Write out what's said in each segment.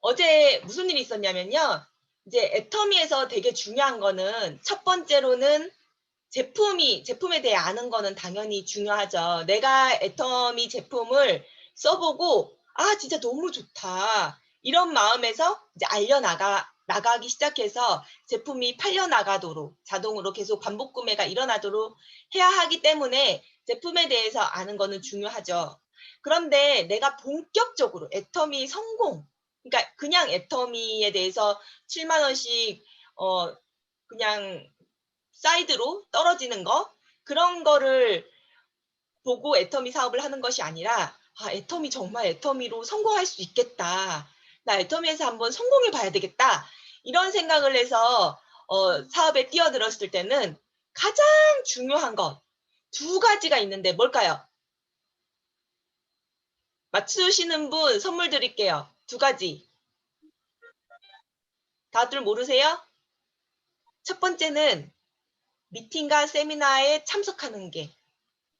어제 무슨 일이 있었냐면요. 이제 애터미에서 되게 중요한 거는 첫 번째로는 제품에 대해 아는 거는 당연히 중요하죠. 내가 애터미 제품을 써보고 '아 진짜 너무 좋다.' 이런 마음에서 이제 나가기 시작해서 제품이 팔려 나가도록 자동으로 계속 반복 구매가 일어나도록 해야 하기 때문에 제품에 대해서 아는 거는 중요하죠. 그런데 내가 본격적으로 애터미 성공, 그러니까 그냥 애터미에 대해서 7만 원씩 그냥 사이드로 떨어지는 거, 그런 거를 보고 애터미 사업을 하는 것이 아니라 '아 애터미 정말 애터미로 성공할 수 있겠다. 나 애터미에서 한번 성공해 봐야 되겠다.' 이런 생각을 해서 사업에 뛰어들었을 때는 가장 중요한 것 두 가지가 있는데 뭘까요? 맞추시는 분 선물 드릴게요. 두 가지. 다들 모르세요? 첫 번째는 미팅과 세미나에 참석하는 게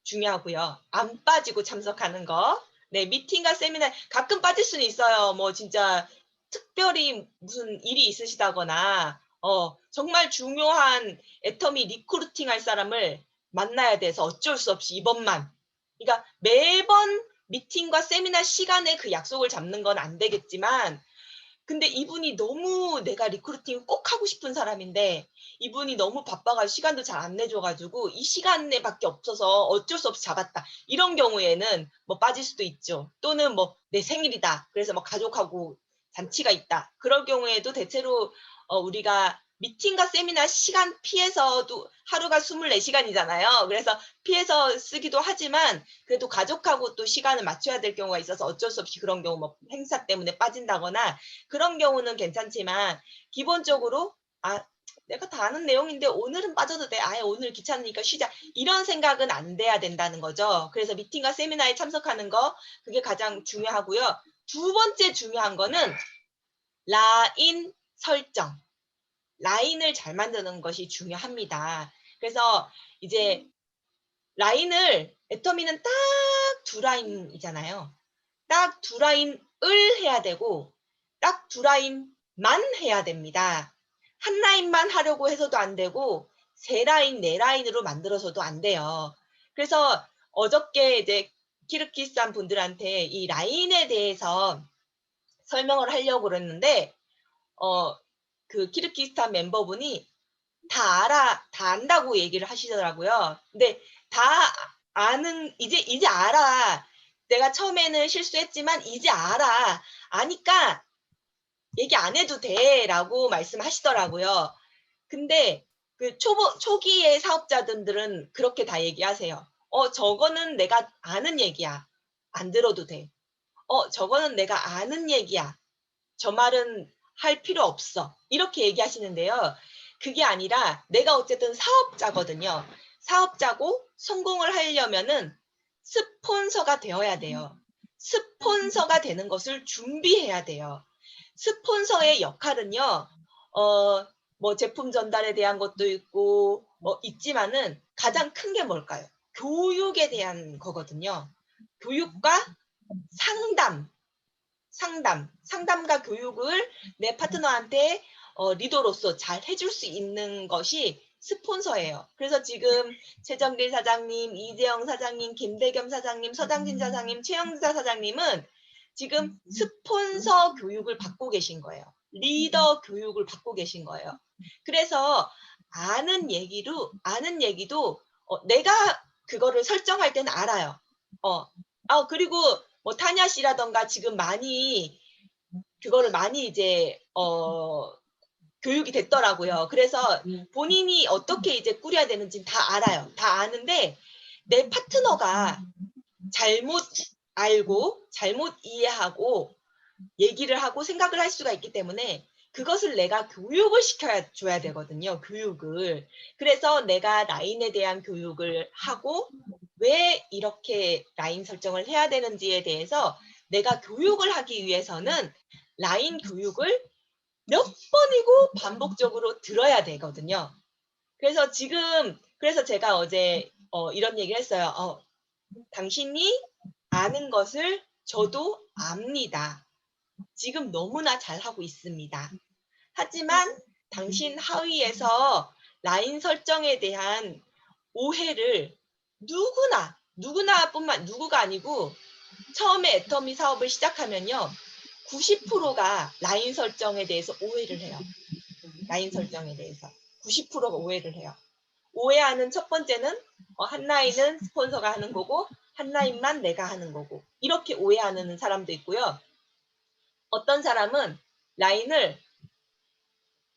중요하고요. 안 빠지고 참석하는 거. 네, 미팅과 세미나 가끔 빠질 수는 있어요. 뭐 진짜 특별히 무슨 일이 있으시다거나 정말 중요한 애터미 리크루팅 할 사람을 만나야 돼서 어쩔 수 없이 이번만. 그러니까 매번 미팅과 세미나 시간에 그 약속을 잡는 건 안 되겠지만, 근데 이분이 너무 내가 리크루팅을 꼭 하고 싶은 사람인데 이분이 너무 바빠 가지고 시간도 잘 안 내줘 가지고 이 시간에 밖에 없어서 어쩔 수 없이 잡았다. 이런 경우에는 뭐 빠질 수도 있죠. 또는 뭐 내 생일이다. 그래서 뭐 가족하고 잔치가 있다. 그럴 경우에도 대체로 우리가 미팅과 세미나 시간 피해서도 하루가 24 시간이잖아요. 그래서 피해서 쓰기도 하지만 그래도 가족하고 또 시간을 맞춰야 될 경우가 있어서 어쩔 수 없이 그런 경우 뭐 행사 때문에 빠진다거나 그런 경우는 괜찮지만, 기본적으로 '아 내가 다 아는 내용인데 오늘은 빠져도 돼. 아예 오늘 귀찮으니까 쉬자.' 이런 생각은 안 돼야 된다는 거죠. 그래서 미팅과 세미나에 참석하는 거, 그게 가장 중요하고요. 두 번째 중요한 거는 라인 설정. 라인을 잘 만드는 것이 중요합니다. 그래서 이제 라인을 애터미는 딱 두 라인이잖아요. 딱 두 라인을 해야 되고 딱 두 라인만 해야 됩니다. 한 라인만 하려고 해서도 안 되고 세 라인, 네 라인으로 만들어서도 안 돼요. 그래서 어저께 이제 키르기스탄 분들한테 이 라인에 대해서 설명을 하려고 그랬는데 어 그 키르기스탄 멤버분이 다 알아, 다 안다고 얘기를 하시더라고요. 근데 다 이제 알아. 내가 처음에는 실수했지만 이제 알아. 아니까 얘기 안 해도 돼라고 말씀하시더라고요. 근데 그 초기의 사업자분들은 그렇게 다 얘기하세요. 저거는 내가 아는 얘기야. 안 들어도 돼. 저거는 내가 아는 얘기야. 저 말은 할 필요 없어. 이렇게 얘기하시는데요. 그게 아니라 내가 어쨌든 사업자거든요. 사업자고 성공을 하려면은 스폰서가 되어야 돼요. 스폰서가 되는 것을 준비해야 돼요. 스폰서의 역할은요. 어 뭐 제품 전달에 대한 것도 있고 뭐 있지만은 가장 큰 게 뭘까요? 교육에 대한 거거든요. 교육과 상담. 상담과 교육을 내 파트너한테 리더로서 잘 해줄 수 있는 것이 스폰서예요. 그래서 지금 최정길 사장님, 이재영 사장님, 김대겸 사장님, 서장진 사장님, 최영자 사장님은 지금 스폰서 교육을 받고 계신 거예요. 리더 교육을 받고 계신 거예요. 그래서 아는 얘기도 내가 그거를 설정할 때는 알아요. 어. 그리고 뭐 타냐 씨라든가 지금 많이 그거를 많이 이제 교육이 됐더라고요. 그래서 본인이 어떻게 이제 꾸려야 되는지는 다 알아요. 다 아는데 내 파트너가 잘못 알고 잘못 이해하고 얘기를 하고 생각을 할 수가 있기 때문에 그것을 내가 교육을 시켜야 줘야 되거든요, 교육을. 그래서 내가 라인에 대한 교육을 하고 왜 이렇게 라인 설정을 해야 되는지에 대해서 내가 교육을 하기 위해서는 라인 교육을 몇 번이고 반복적으로 들어야 되거든요. 그래서 제가 어제 이런 얘기를 했어요. "당신이 아는 것을 저도 압니다. 지금 너무나 잘하고 있습니다. 하지만 당신 하위에서 라인 설정에 대한 오해를 누구가 아니고 처음에 애터미 사업을 시작하면요. 90%가 라인 설정에 대해서 오해를 해요. 라인 설정에 대해서. 90%가 오해를 해요. 오해하는 첫 번째는 한 라인은 스폰서가 하는 거고 한 라인만 내가 하는 거고 이렇게 오해하는 사람도 있고요. 어떤 사람은 라인을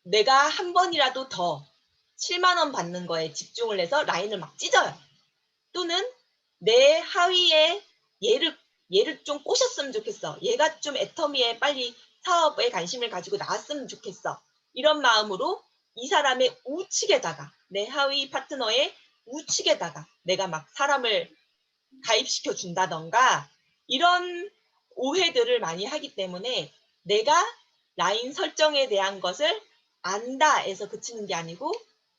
내가 한 번이라도 더 7만 원 받는 거에 집중을 해서 라인을 막 찢어요. 또는 내 하위에 얘를 좀 꼬셨으면 좋겠어. 얘가 좀 애터미에 빨리 사업에 관심을 가지고 나왔으면 좋겠어. 이런 마음으로 이 사람의 우측에다가 내 하위 파트너의 우측에다가 내가 막 사람을 가입시켜 준다던가 이런 오해들을 많이 하기 때문에 내가 라인 설정에 대한 것을 안다에서 그치는 게 아니고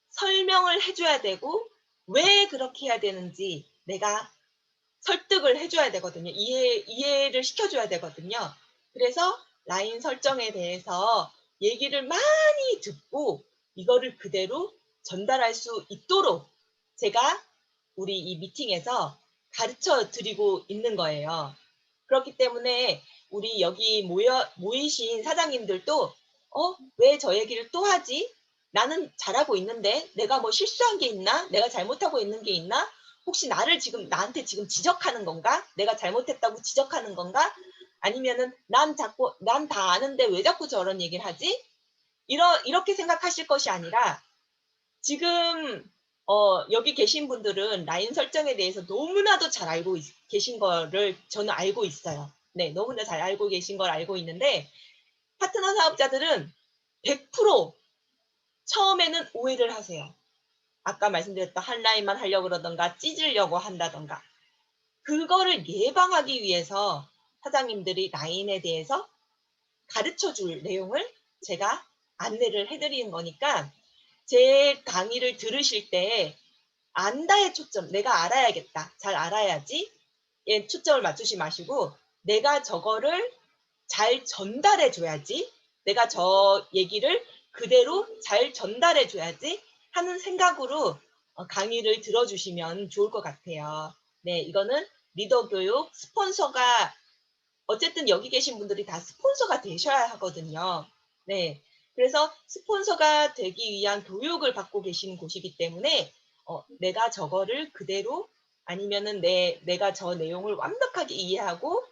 설명을 해줘야 되고 왜 그렇게 해야 되는지 내가 설득을 해줘야 되거든요. 이해를 시켜줘야 되거든요. 그래서 라인 설정에 대해서 얘기를 많이 듣고 이거를 그대로 전달할 수 있도록 제가 우리 이 미팅에서 가르쳐 드리고 있는 거예요. 그렇기 때문에 우리 여기 모이신 사장님들도 왜 저 얘기를 또 하지? 나는 잘하고 있는데 내가 뭐 실수한 게 있나? 내가 잘못하고 있는 게 있나? 혹시 나한테 지금 지적하는 건가? 내가 잘못했다고 지적하는 건가? 아니면은 난 다 아는데 왜 자꾸 저런 얘기를 하지? 이렇게 생각하실 것이 아니라 지금 여기 계신 분들은 라인 설정에 대해서 너무나도 잘 알고 계신 거를 저는 알고 있어요. 네, 너무나 잘 알고 계신 걸 알고 있는데 파트너 사업자들은 100% 처음에는 오해를 하세요. 아까 말씀드렸던 한 라인만 하려고 그러던가 찢으려고 한다던가 그거를 예방하기 위해서 사장님들이 라인에 대해서 가르쳐 줄 내용을 제가 안내를 해드리는 거니까 제 강의를 들으실 때 안다의 초점, 내가 알아야겠다. 잘 알아야지. 예, 초점을 맞추지 마시고 내가 저거를 잘 전달해 줘야지. 내가 저 얘기를 그대로 잘 전달해 줘야지 하는 생각으로 강의를 들어주시면 좋을 것 같아요. 네, 이거는 리더 교육 스폰서가 어쨌든 여기 계신 분들이 다 스폰서가 되셔야 하거든요. 네. 그래서 스폰서가 되기 위한 교육을 받고 계시는 곳이기 때문에 내가 저거를 그대로 아니면은 내가 저 내용을 완벽하게 이해하고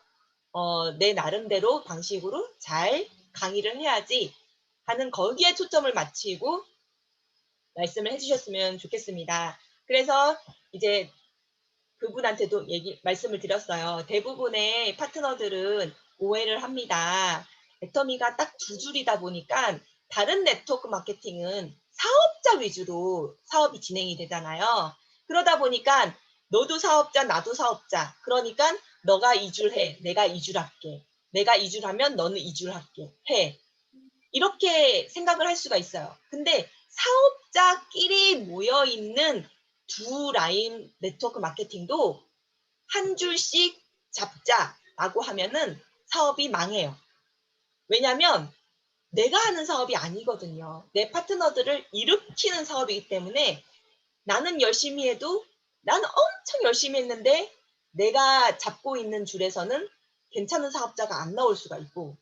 내 나름대로 방식으로 잘 강의를 해야지 하는 거기에 초점을 맞추고 말씀을 해주셨으면 좋겠습니다. 그래서 이제 그분한테도 말씀을 드렸어요. 대부분의 파트너들은 오해를 합니다. 애터미가 딱 두 줄이다 보니까 다른 네트워크 마케팅은 사업자 위주로 사업이 진행이 되잖아요. 그러다 보니까 너도 사업자, 나도 사업자. 그러니까 너가 2줄 해. 내가 2줄 할게. 내가 2줄 하면 너는 2줄 할게. 해. 이렇게 생각을 할 수가 있어요. 근데 사업자끼리 모여있는 두 라인 네트워크 마케팅도 한 줄씩 잡자라고 하면은 사업이 망해요. 왜냐하면 내가 하는 사업이 아니거든요. 내 파트너들을 일으키는 사업이기 때문에 나는 열심히 해도 나는 엄청 열심히 했는데 내가 잡고 있는 줄에서는 괜찮은 사업자가 안 나올 수가 있고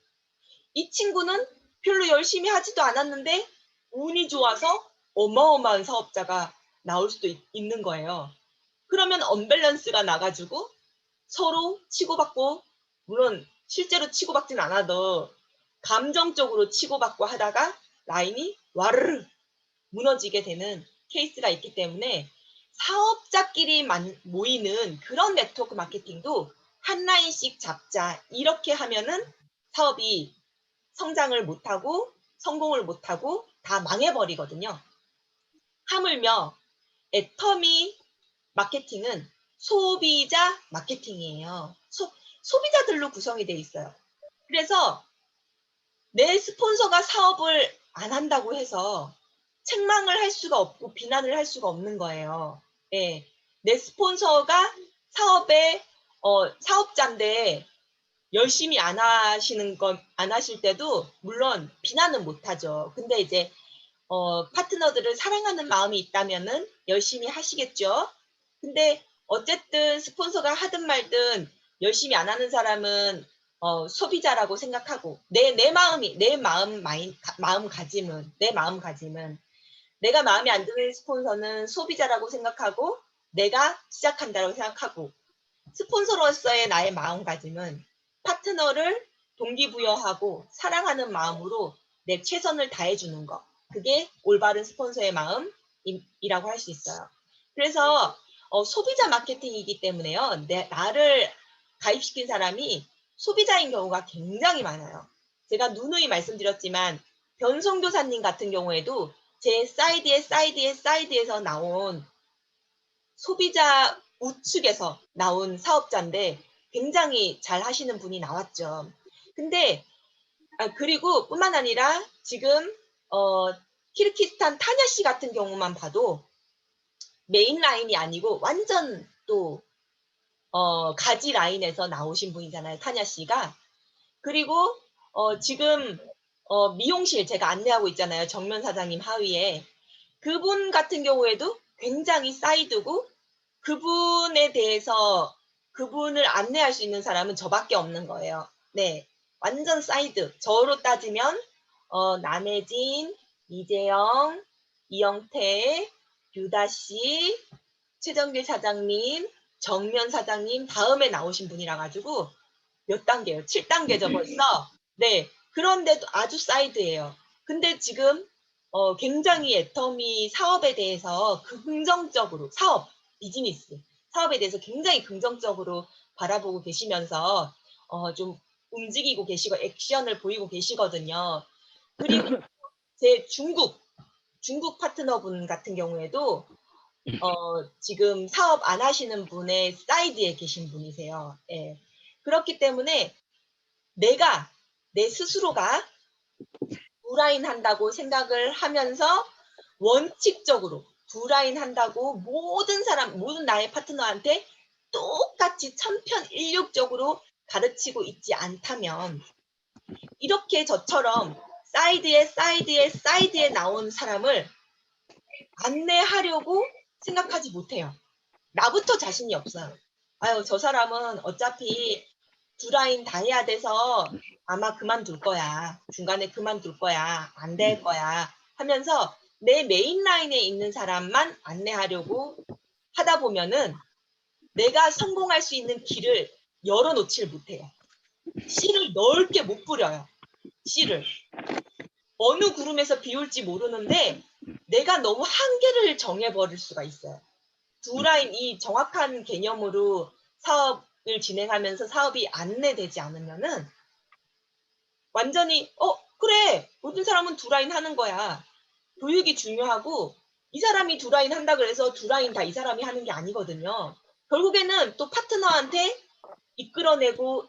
이 친구는 별로 열심히 하지도 않았는데 운이 좋아서 어마어마한 사업자가 나올 수도 있는 거예요. 그러면 언밸런스가 나가지고 서로 치고받고 물론 실제로 치고받진 않아도 감정적으로 치고받고 하다가 라인이 와르르 무너지게 되는 케이스가 있기 때문에 사업자끼리 모이는 그런 네트워크 마케팅도 한 라인씩 잡자 이렇게 하면은 사업이 성장을 못하고 성공을 못하고 다 망해버리거든요. 하물며 애터미 마케팅은 소비자 마케팅이에요. 소비자들로 구성이 돼 있어요. 그래서 내 스폰서가 사업을 안 한다고 해서 책망을 할 수가 없고 비난을 할 수가 없는 거예요. 예. 내 스폰서가 사업의 사업자인데 열심히 안 하실 때도 물론 비난은 못 하죠. 근데 이제 파트너들을 사랑하는 마음이 있다면은 열심히 하시겠죠. 근데 어쨌든 스폰서가 하든 말든 열심히 안 하는 사람은 소비자라고 생각하고 내 마음가짐은 내가 마음에 안 드는 스폰서는 소비자라고 생각하고 내가 시작한다고 생각하고 스폰서로서의 나의 마음가짐은 파트너를 동기부여하고 사랑하는 마음으로 내 최선을 다해주는 것. 그게 올바른 스폰서의 마음이라고 할 수 있어요. 그래서 소비자 마케팅이기 때문에요. 나를 가입시킨 사람이 소비자인 경우가 굉장히 많아요. 제가 누누이 말씀드렸지만 변성교사님 같은 경우에도 제 사이드에서 나온 소비자 우측에서 나온 사업자인데 굉장히 잘 하시는 분이 나왔죠. 근데 그리고 뿐만 아니라 지금 키르기스탄 타냐 씨 같은 경우만 봐도 메인 라인이 아니고 완전 또 가지 라인에서 나오신 분이잖아요. 타냐 씨가. 그리고 지금 미용실 제가 안내하고 있잖아요. 정면 사장님 하위에. 그분 같은 경우에도 굉장히 사이드고 그분에 대해서 그분을 안내할 수 있는 사람은 저밖에 없는 거예요. 네. 완전 사이드. 저로 따지면 남혜진, 이재영, 이영태, 유다 씨, 최정길 사장님, 정면 사장님 다음에 나오신 분이라 가지고 몇 단계예요? 7단계죠 벌써. 네. 그런데도 아주 사이드예요. 근데 지금 굉장히 애터미 사업에 대해서 긍정적으로 비즈니스 사업에 대해서 굉장히 긍정적으로 바라보고 계시면서 좀 움직이고 계시고 액션을 보이고 계시거든요. 그리고 제 중국 파트너분 같은 경우에도 지금 사업 안 하시는 분의 사이드에 계신 분이세요. 예. 그렇기 때문에 내 스스로가 두라인 한다고 생각을 하면서 원칙적으로 두라인 한다고 모든 나의 파트너한테 똑같이 천편일률적으로 가르치고 있지 않다면 이렇게 저처럼 사이드에 나온 사람을 안내하려고 생각하지 못해요. 나부터 자신이 없어요. 아유, 저 사람은 어차피 두 라인 다 해야 돼서 아마 그만둘 거야. 중간에 그만둘 거야. 안 될 거야. 하면서 내 메인 라인에 있는 사람만 안내하려고 하다 보면은 내가 성공할 수 있는 길을 열어놓질 못해요. 씨를 넓게 못 뿌려요. 씨를. 어느 구름에서 비 올지 모르는데 내가 너무 한계를 정해버릴 수가 있어요. 두 라인 이 정확한 개념으로 사업을 진행하면서 사업이 안내되지 않으면은 완전히 그래 모든 사람은 두 라인 하는 거야. 교육이 중요하고 이 사람이 두 라인 한다 그래서 두 라인 다 이 사람이 하는 게 아니거든요. 결국에는 또 파트너한테 이끌어내고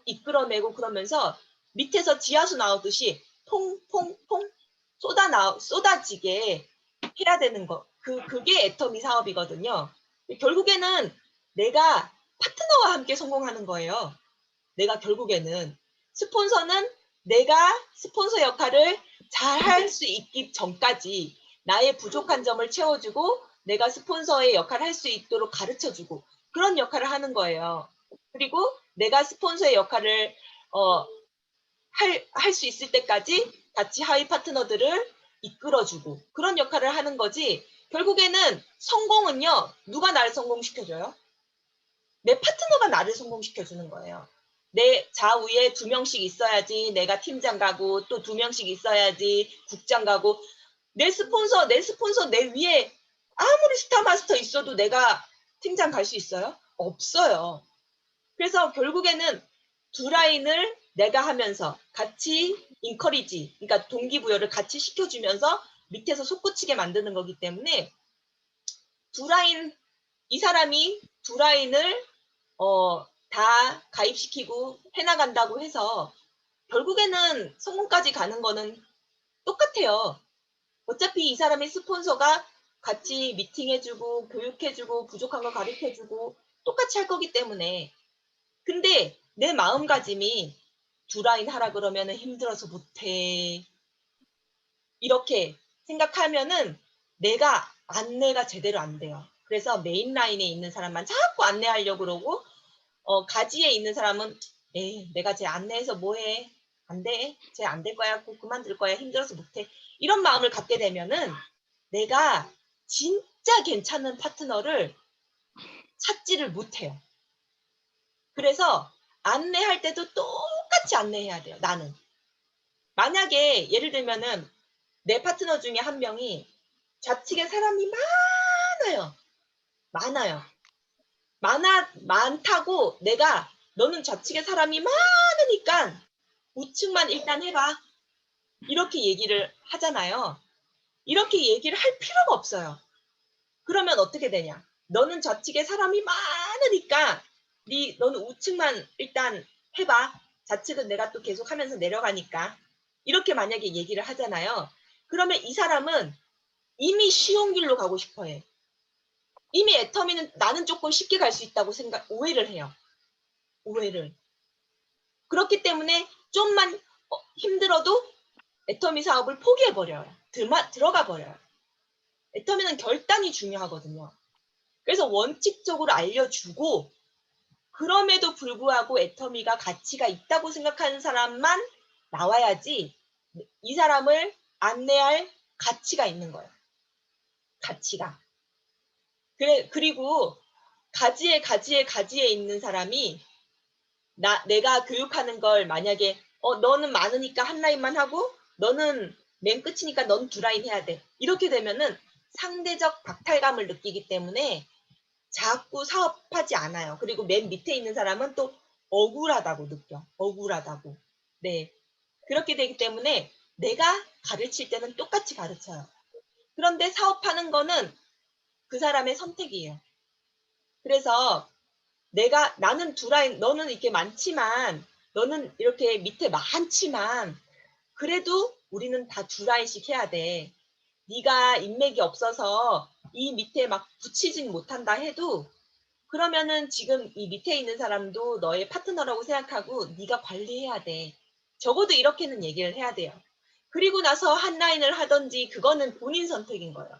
그러면서 밑에서 지하수 나오듯이 퐁퐁퐁 쏟아지게 해야 되는 거. 그게 애터미 사업이거든요. 결국에는 내가 파트너와 함께 성공하는 거예요. 내가 결국에는 스폰서는 내가 스폰서 역할을 잘 할 수 있기 전까지 나의 부족한 점을 채워주고 내가 스폰서의 역할을 할 수 있도록 가르쳐주고 그런 역할을 하는 거예요. 그리고 내가 스폰서의 역할을 할 수 있을 때까지 같이 하위 파트너들을 이끌어주고 그런 역할을 하는 거지. 결국에는 성공은요. 누가 나를 성공시켜줘요? 내 파트너가 나를 성공시켜주는 거예요. 내 좌우에 2명씩 있어야지 내가 팀장 가고 또 2명씩 있어야지 국장 가고 내 스폰서 내 위에 아무리 스타마스터 있어도 내가 팀장 갈 수 있어요? 없어요. 그래서 결국에는 두 라인을 내가 하면서 같이 인커리지, 그러니까 동기부여를 같이 시켜주면서 밑에서 솟구치게 만드는 거기 때문에 이 사람이 두 라인을 다 가입시키고 해나간다고 해서 결국에는 성공까지 가는 거는 똑같아요. 어차피 이 사람의 스폰서가 같이 미팅해주고 교육해주고 부족한 거 가르쳐주고 똑같이 할 거기 때문에 근데 내 마음가짐이 두 라인 하라 그러면은 힘들어서 못해. 이렇게 생각하면은 내가 안내가 제대로 안 돼요. 그래서 메인 라인에 있는 사람만 자꾸 안내하려고 그러고 가지에 있는 사람은 에이 내가 쟤 안내해서 뭐 해. 안 돼. 쟤 안 될 거야. 꼭 그만둘 거야. 힘들어서 못해. 이런 마음을 갖게 되면은 내가 진짜 괜찮은 파트너를 찾지를 못해요. 그래서 안내할 때도 똑같이 안내해야 돼요. 나는. 만약에 예를 들면은 내 파트너 중에 한 명이 좌측에 사람이 많아요. 많아요. 많다고 내가 너는 좌측에 사람이 많으니까 우측만 일단 해봐. 이렇게 얘기를 하잖아요. 이렇게 얘기를 할 필요가 없어요. 그러면 어떻게 되냐? 너는 좌측에 사람이 많으니까 너는 우측만 일단 해봐. 좌측은 내가 또 계속 하면서 내려가니까. 이렇게 만약에 얘기를 하잖아요. 그러면 이 사람은 이미 쉬운 길로 가고 싶어 해. 이미 애터미는 나는 조금 쉽게 갈 수 있다고 오해를 해요. 오해를. 그렇기 때문에 좀만 힘들어도 애터미 사업을 포기해버려요. 들어가 버려요. 애터미는 결단이 중요하거든요. 그래서 원칙적으로 알려주고 그럼에도 불구하고 애터미가 가치가 있다고 생각하는 사람만 나와야지 이 사람을 안내할 가치가 있는 거예요. 가치가. 그리고 가지에 있는 사람이 내가 교육하는 걸 만약에 너는 많으니까 한 라인만 하고 너는 맨 끝이니까 넌 두 라인 해야 돼. 이렇게 되면은 상대적 박탈감을 느끼기 때문에 자꾸 사업하지 않아요. 그리고 맨 밑에 있는 사람은 또 억울하다고 느껴. 억울하다고. 네. 그렇게 되기 때문에 내가 가르칠 때는 똑같이 가르쳐요. 그런데 사업하는 거는 그 사람의 선택이에요. 그래서 나는 두 라인, 너는 이렇게 많지만, 너는 이렇게 밑에 많지만, 그래도 우리는 다 두 라인씩 해야 돼. 네가 인맥이 없어서 이 밑에 막 붙이진 못한다 해도 그러면은 지금 이 밑에 있는 사람도 너의 파트너라고 생각하고 네가 관리해야 돼. 적어도 이렇게는 얘기를 해야 돼요. 그리고 나서 한 라인을 하든지 그거는 본인 선택인 거예요.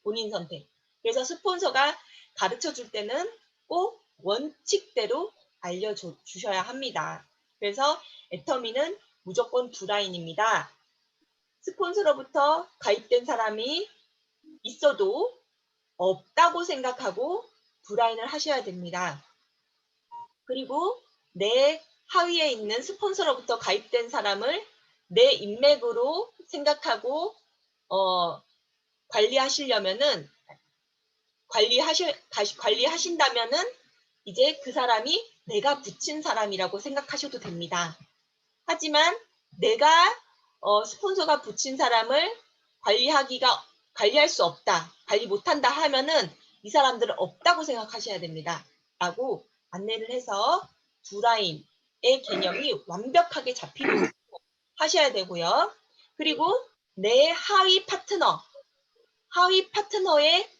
본인 선택. 그래서 스폰서가 가르쳐 줄 때는 꼭 원칙대로 알려주셔야 합니다. 그래서 애터미는 무조건 두 라인입니다. 스폰서로부터 가입된 사람이 있어도 없다고 생각하고 두 라인을 하셔야 됩니다. 그리고 내 하위에 있는 스폰서로부터 가입된 사람을 내 인맥으로 생각하고 관리하시려면은 관리하신다면은 이제 그 사람이 내가 붙인 사람이라고 생각하셔도 됩니다. 하지만 내가 스폰서가 붙인 사람을 관리할 수 없다, 관리 못한다 하면은 이 사람들은 없다고 생각하셔야 됩니다. 라고 안내를 해서 두 라인의 개념이 완벽하게 잡히도록 하셔야 되고요. 그리고 내 하위 파트너의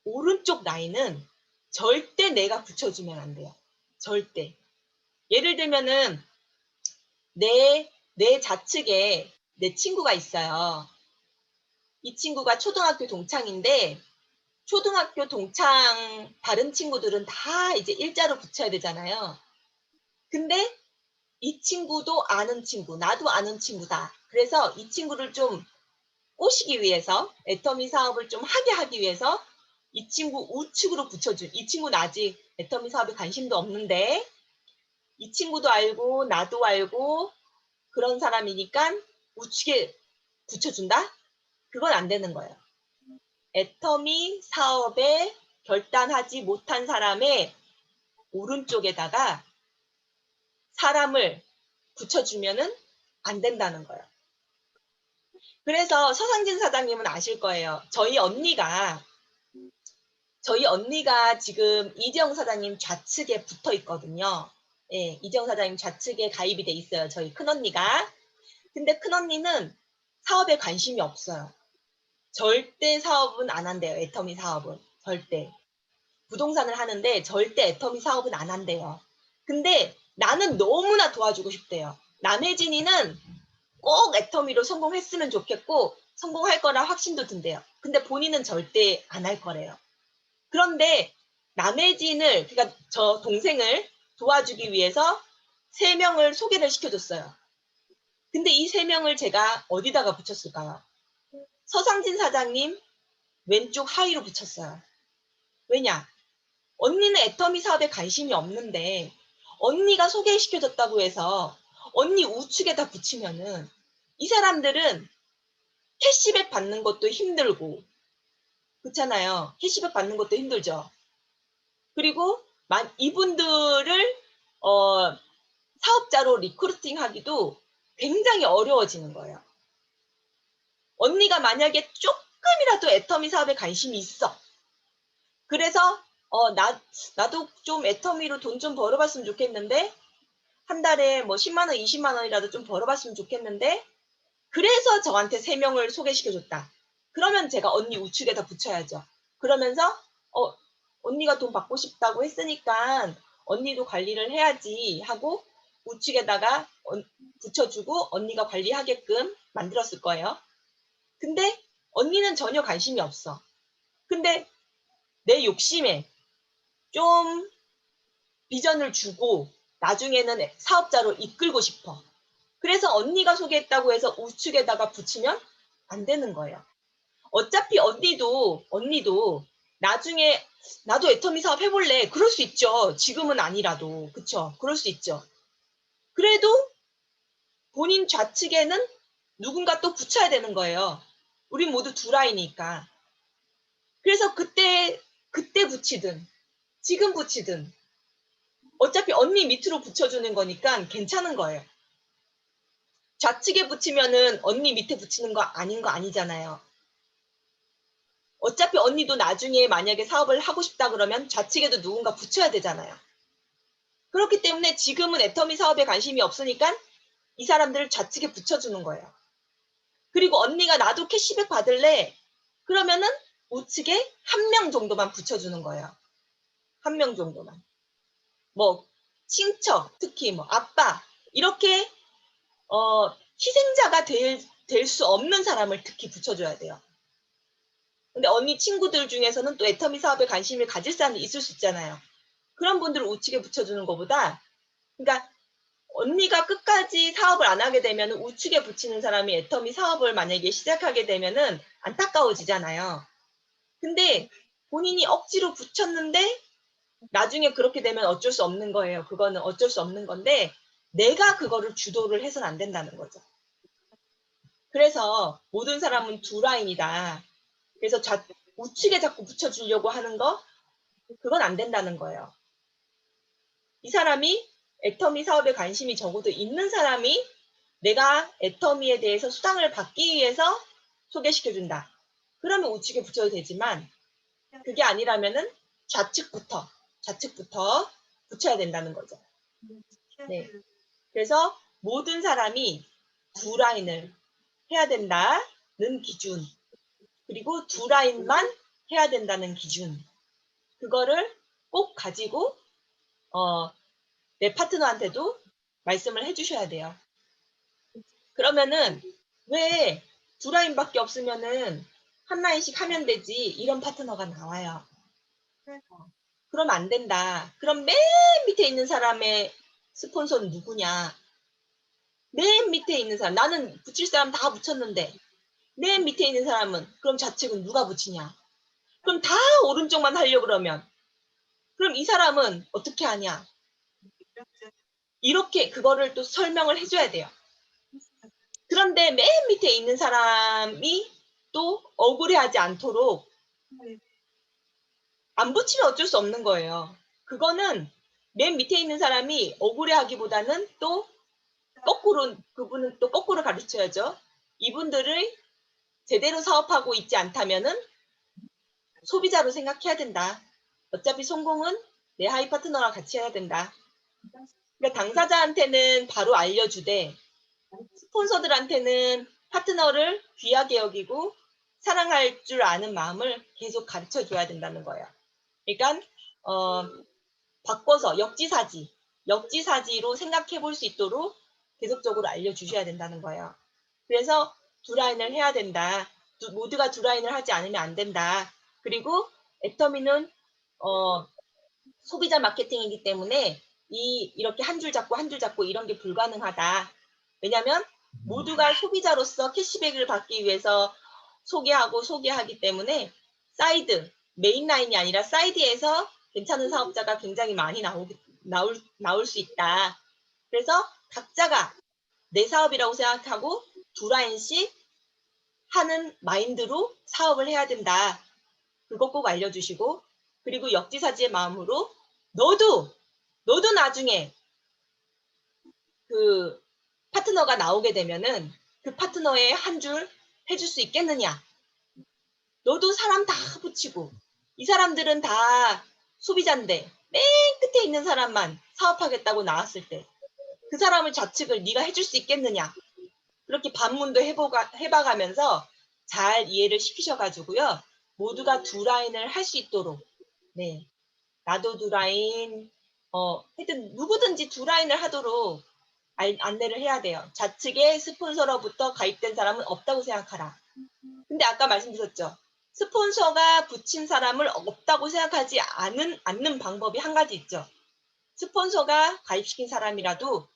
오른쪽 라인은 절대 내가 붙여주면 안 돼요. 절대. 예를 들면은 내 좌측에 내 친구가 있어요. 이 친구가 초등학교 동창인데 초등학교 동창 다른 친구들은 다 이제 일자로 붙여야 되잖아요. 근데 이 친구도 아는 친구, 나도 아는 친구다. 그래서 이 친구를 좀 꼬시기 위해서 애터미 사업을 좀 하기 위해서 이 친구 우측으로 이 친구는 아직 애터미 사업에 관심도 없는데 이 친구도 알고 나도 알고 그런 사람이니까 우측에 붙여준다? 그건 안 되는 거예요. 애터미 사업에 결단하지 못한 사람의 오른쪽에다가 사람을 붙여주면은 안 된다는 거예요. 그래서 서상진 사장님은 아실 거예요. 저희 언니가 지금 이재영 사장님 좌측에 붙어 있거든요. 예, 이재영 사장님 좌측에 가입이 돼 있어요. 저희 큰언니가. 근데 큰언니는 사업에 관심이 없어요. 절대 사업은 안 한대요. 애터미 사업은. 절대. 부동산을 하는데 절대 애터미 사업은 안 한대요. 근데 나는 너무나 도와주고 싶대요. 남혜진이는 꼭 애터미로 성공했으면 좋겠고 성공할 거라 확신도 든대요. 근데 본인은 절대 안 할 거래요. 그런데 남혜진을, 그러니까 저 동생을 도와주기 위해서 3명을 소개를 시켜줬어요. 근데 이 3명을 제가 어디다가 붙였을까요? 서상진 사장님 왼쪽 하위로 붙였어요. 왜냐? 언니는 애터미 사업에 관심이 없는데 언니가 소개시켜줬다고 해서 언니 우측에다 붙이면은 이 사람들은 캐시백 받는 것도 힘들고, 그렇잖아요. 캐시백 받는 것도 힘들죠. 그리고 이분들을 사업자로 리크루팅 하기도 굉장히 어려워지는 거예요. 언니가 만약에 조금이라도 애터미 사업에 관심이 있어. 그래서 나도 좀 애터미로 돈 좀 벌어봤으면 좋겠는데 한 달에 뭐 10만 원, 20만 원이라도 좀 벌어봤으면 좋겠는데 그래서 저한테 3명을 소개시켜줬다. 그러면 제가 언니 우측에다 붙여야죠. 그러면서 언니가 돈 받고 싶다고 했으니까 언니도 관리를 해야지 하고 우측에다가 붙여주고 언니가 관리하게끔 만들었을 거예요. 근데 언니는 전혀 관심이 없어. 근데 내 욕심에 좀 비전을 주고 나중에는 사업자로 이끌고 싶어. 그래서 언니가 소개했다고 해서 우측에다가 붙이면 안 되는 거예요. 어차피 언니도 나중에 나도 애터미 사업 해볼래. 그럴 수 있죠. 지금은 아니라도. 그쵸? 그럴 수 있죠. 그래도 본인 좌측에는 누군가 또 붙여야 되는 거예요. 우린 모두 두 라인이니까. 그래서 그때 붙이든 지금 붙이든 어차피 언니 밑으로 붙여주는 거니까 괜찮은 거예요. 좌측에 붙이면은 언니 밑에 붙이는 거 아닌 거 아니잖아요. 어차피 언니도 나중에 만약에 사업을 하고 싶다 그러면 좌측에도 누군가 붙여야 되잖아요. 그렇기 때문에 지금은 애터미 사업에 관심이 없으니까 이 사람들을 좌측에 붙여주는 거예요. 그리고 언니가 나도 캐시백 받을래? 그러면은 우측에 1명 정도만 붙여주는 거예요. 1명 정도만. 뭐 친척, 특히 뭐 아빠 이렇게 희생자가 될 수 없는 사람을 특히 붙여줘야 돼요. 근데 언니 친구들 중에서는 또 애터미 사업에 관심을 가질 사람이 있을 수 있잖아요. 그런 분들을 우측에 붙여주는 것보다, 그러니까 언니가 끝까지 사업을 안 하게 되면 우측에 붙이는 사람이 애터미 사업을 만약에 시작하게 되면은 안타까워지잖아요. 근데 본인이 억지로 붙였는데 나중에 그렇게 되면 어쩔 수 없는 거예요. 그거는 어쩔 수 없는 건데 내가 그거를 주도를 해서는 안 된다는 거죠. 그래서 모든 사람은 두 라인이다. 그래서 우측에 자꾸 붙여주려고 하는 거, 그건 안 된다는 거예요. 이 사람이 애터미 사업에 관심이 적어도 있는 사람이 내가 애터미에 대해서 수당을 받기 위해서 소개시켜준다. 그러면 우측에 붙여도 되지만 그게 아니라면은 좌측부터 붙여야 된다는 거죠. 네. 그래서 모든 사람이 두 라인을 해야 된다는 기준, 그리고 두 라인만 해야 된다는 기준, 그거를 꼭 가지고 내 파트너한테도 말씀을 해주셔야 돼요. 그러면은 왜 두 라인밖에 없으면은 한 라인씩 하면 되지 이런 파트너가 나와요. 그럼 안 된다. 그럼 맨 밑에 있는 사람의 스폰서는 누구냐? 맨 밑에 있는 사람, 나는 붙일 사람 다 붙였는데 맨 밑에 있는 사람은 그럼 좌측은 누가 붙이냐? 그럼 다 오른쪽만 하려고 그러면 그럼 이 사람은 어떻게 하냐? 이렇게 그거를 또 설명을 해줘야 돼요. 그런데 맨 밑에 있는 사람이 또 억울해하지 않도록 안 붙이면 어쩔 수 없는 거예요. 그거는 맨 밑에 있는 사람이 억울해하기보다는 또 거꾸로, 그분은 또 거꾸로 가르쳐야죠. 이분들을 제대로 사업하고 있지 않다면은 소비자로 생각해야 된다. 어차피 성공은 내 하이 파트너랑 같이 해야 된다. 그러니까 당사자한테는 바로 알려주되 스폰서들한테는 파트너를 귀하게 여기고 사랑할 줄 아는 마음을 계속 가르쳐줘야 된다는 거예요. 그러니까 바꿔서 역지사지로 생각해 볼 수 있도록 계속적으로 알려주셔야 된다는 거예요. 그래서 두 라인을 해야 된다. 모두가 두 라인을 하지 않으면 안 된다. 그리고 애터미는 소비자 마케팅이기 때문에 이렇게 한 줄 잡고 한 줄 잡고 이런 게 불가능하다. 왜냐하면 모두가 소비자로서 캐시백을 받기 위해서 소개하기 때문에 메인 라인이 아니라 사이드에서 괜찮은 사업자가 굉장히 많이 나올 수 있다. 그래서 각자가 내 사업이라고 생각하고 두 라인씩 하는 마인드로 사업을 해야 된다. 그거 꼭 알려주시고, 그리고 역지사지의 마음으로 너도 나중에 그 파트너가 나오게 되면은 그 파트너의 한 줄 해줄 수 있겠느냐. 너도 사람 다 붙이고 이 사람들은 다 소비자인데 맨 끝에 있는 사람만 사업하겠다고 나왔을 때 그 사람의 좌측을 네가 해줄 수 있겠느냐. 그렇게 반문도 해봐가면서 잘 이해를 시키셔가지고요. 모두가 두 라인을 할 수 있도록, 네, 나도 두 라인, 하여튼 누구든지 두 라인을 하도록 안내를 해야 돼요. 좌측에 스폰서로부터 가입된 사람은 없다고 생각하라. 근데 아까 말씀드렸죠. 스폰서가 붙인 사람을 없다고 생각하지 않는 방법이 한 가지 있죠. 스폰서가 가입시킨 사람이라도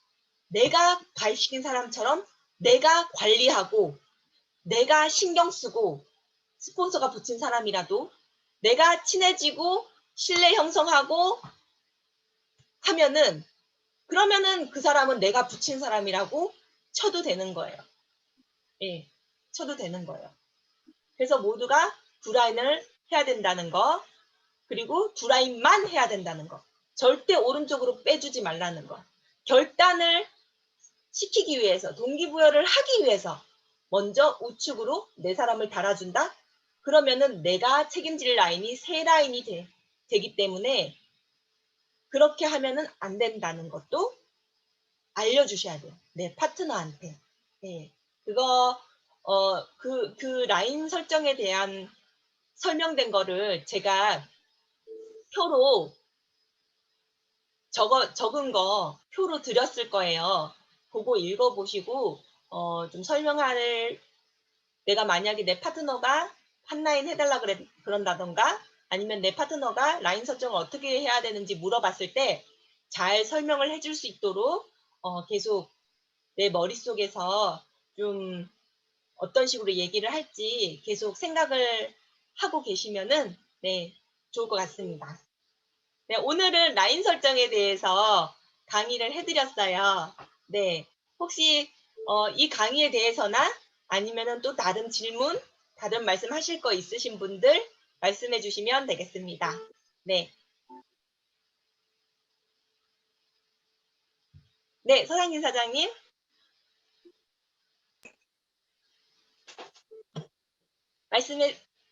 내가 가입시킨 사람처럼 내가 관리하고 내가 신경 쓰고 스폰서가 붙인 사람이라도 내가 친해지고 신뢰 형성하고 하면은 그러면은 그 사람은 내가 붙인 사람이라고 쳐도 되는 거예요. 예, 쳐도 되는 거예요. 그래서 모두가 두 라인을 해야 된다는 거, 그리고 두 라인만 해야 된다는 거. 절대 오른쪽으로 빼주지 말라는 거. 결단을 시키기 위해서, 동기부여를 하기 위해서 먼저 우측으로 네 사람을 달아준다? 그러면은 내가 책임질 라인이 세 라인이 되기 때문에 그렇게 하면은 안 된다는 것도 알려주셔야 돼요. 내 파트너한테. 네. 그거, 그 라인 설정에 대한 설명된 거를 제가 표로 적은 거 표로 드렸을 거예요. 그거 읽어보시고, 좀 내가 만약에 내 파트너가 한 라인 해달라 그런다던가 아니면 내 파트너가 라인 설정을 어떻게 해야 되는지 물어봤을 때 잘 설명을 해줄 수 있도록 계속 내 머릿속에서 좀 어떤 식으로 얘기를 할지 계속 생각을 하고 계시면은 네, 좋을 것 같습니다. 네, 오늘은 라인 설정에 대해서 강의를 해드렸어요. 네, 혹시 이 강의에 대해서나 아니면은 또 다른 질문, 다른 말씀 하실 거 있으신 분들 말씀해 주시면 되겠습니다. 네. 네, 서상진 사장님.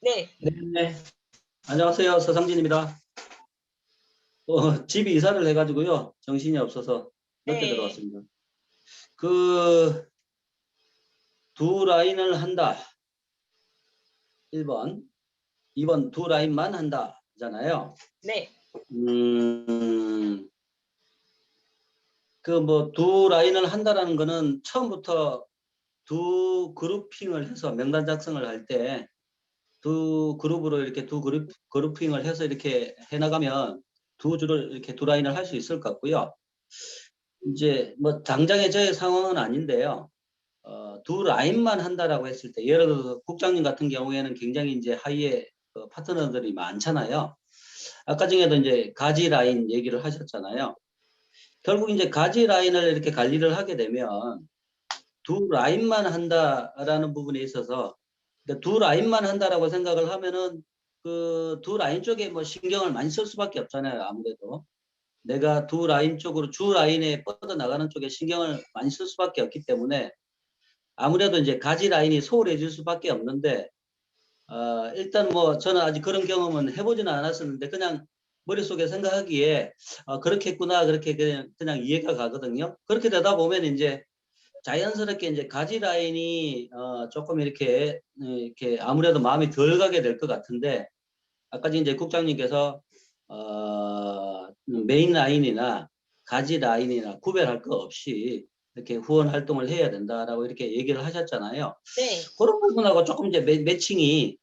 네. 네, 안녕하세요. 서상진입니다. 집이 이사를 해가지고요. 정신이 없어서 늦게 네. 들어왔습니다. 두 라인을 한다. 1번. 2번 두 라인만 한다. 잖아요. 네. 두 라인을 한다라는 거는 처음부터 두 그룹핑을 해서 명단 작성을 할 때 두 그룹으로 이렇게 그룹핑을 해서 이렇게 해나가면 두 줄을 이렇게 두 라인을 할 수 있을 것 같고요. 이제 당장의 저의 상황은 아닌데요. 두 라인만 한다라고 했을 때, 예를 들어서 국장님 같은 경우에는 굉장히 이제 하이에 파트너들이 많잖아요. 아까 중에도 이제 가지 라인 얘기를 하셨잖아요. 결국 이제 가지 라인을 이렇게 관리를 하게 되면 두 라인만 한다라는 부분에 있어서, 그러니까 두 라인만 한다라고 생각을 하면은 그 두 라인 쪽에 신경을 많이 쓸 수밖에 없잖아요. 아무래도 내가 두 라인 쪽으로 주 라인에 뻗어나가는 쪽에 신경을 많이 쓸 수밖에 없기 때문에 아무래도 이제 가지 라인이 소홀해질 수밖에 없는데, 일단 저는 아직 그런 경험은 해보지는 않았었는데 그냥 머릿속에 생각하기에 그렇게 했구나, 그렇게 그냥 이해가 가거든요. 그렇게 되다 보면 이제 자연스럽게 이제 가지 라인이 조금 이렇게 아무래도 마음이 덜 가게 될 것 같은데, 아까 이제 국장님께서 메인 라인이나 가지 라인이나 구별할 거 없이 이렇게 후원 활동을 해야 된다라고 이렇게 얘기를 하셨잖아요. 네. 그런 부분하고 조금 이제 매칭이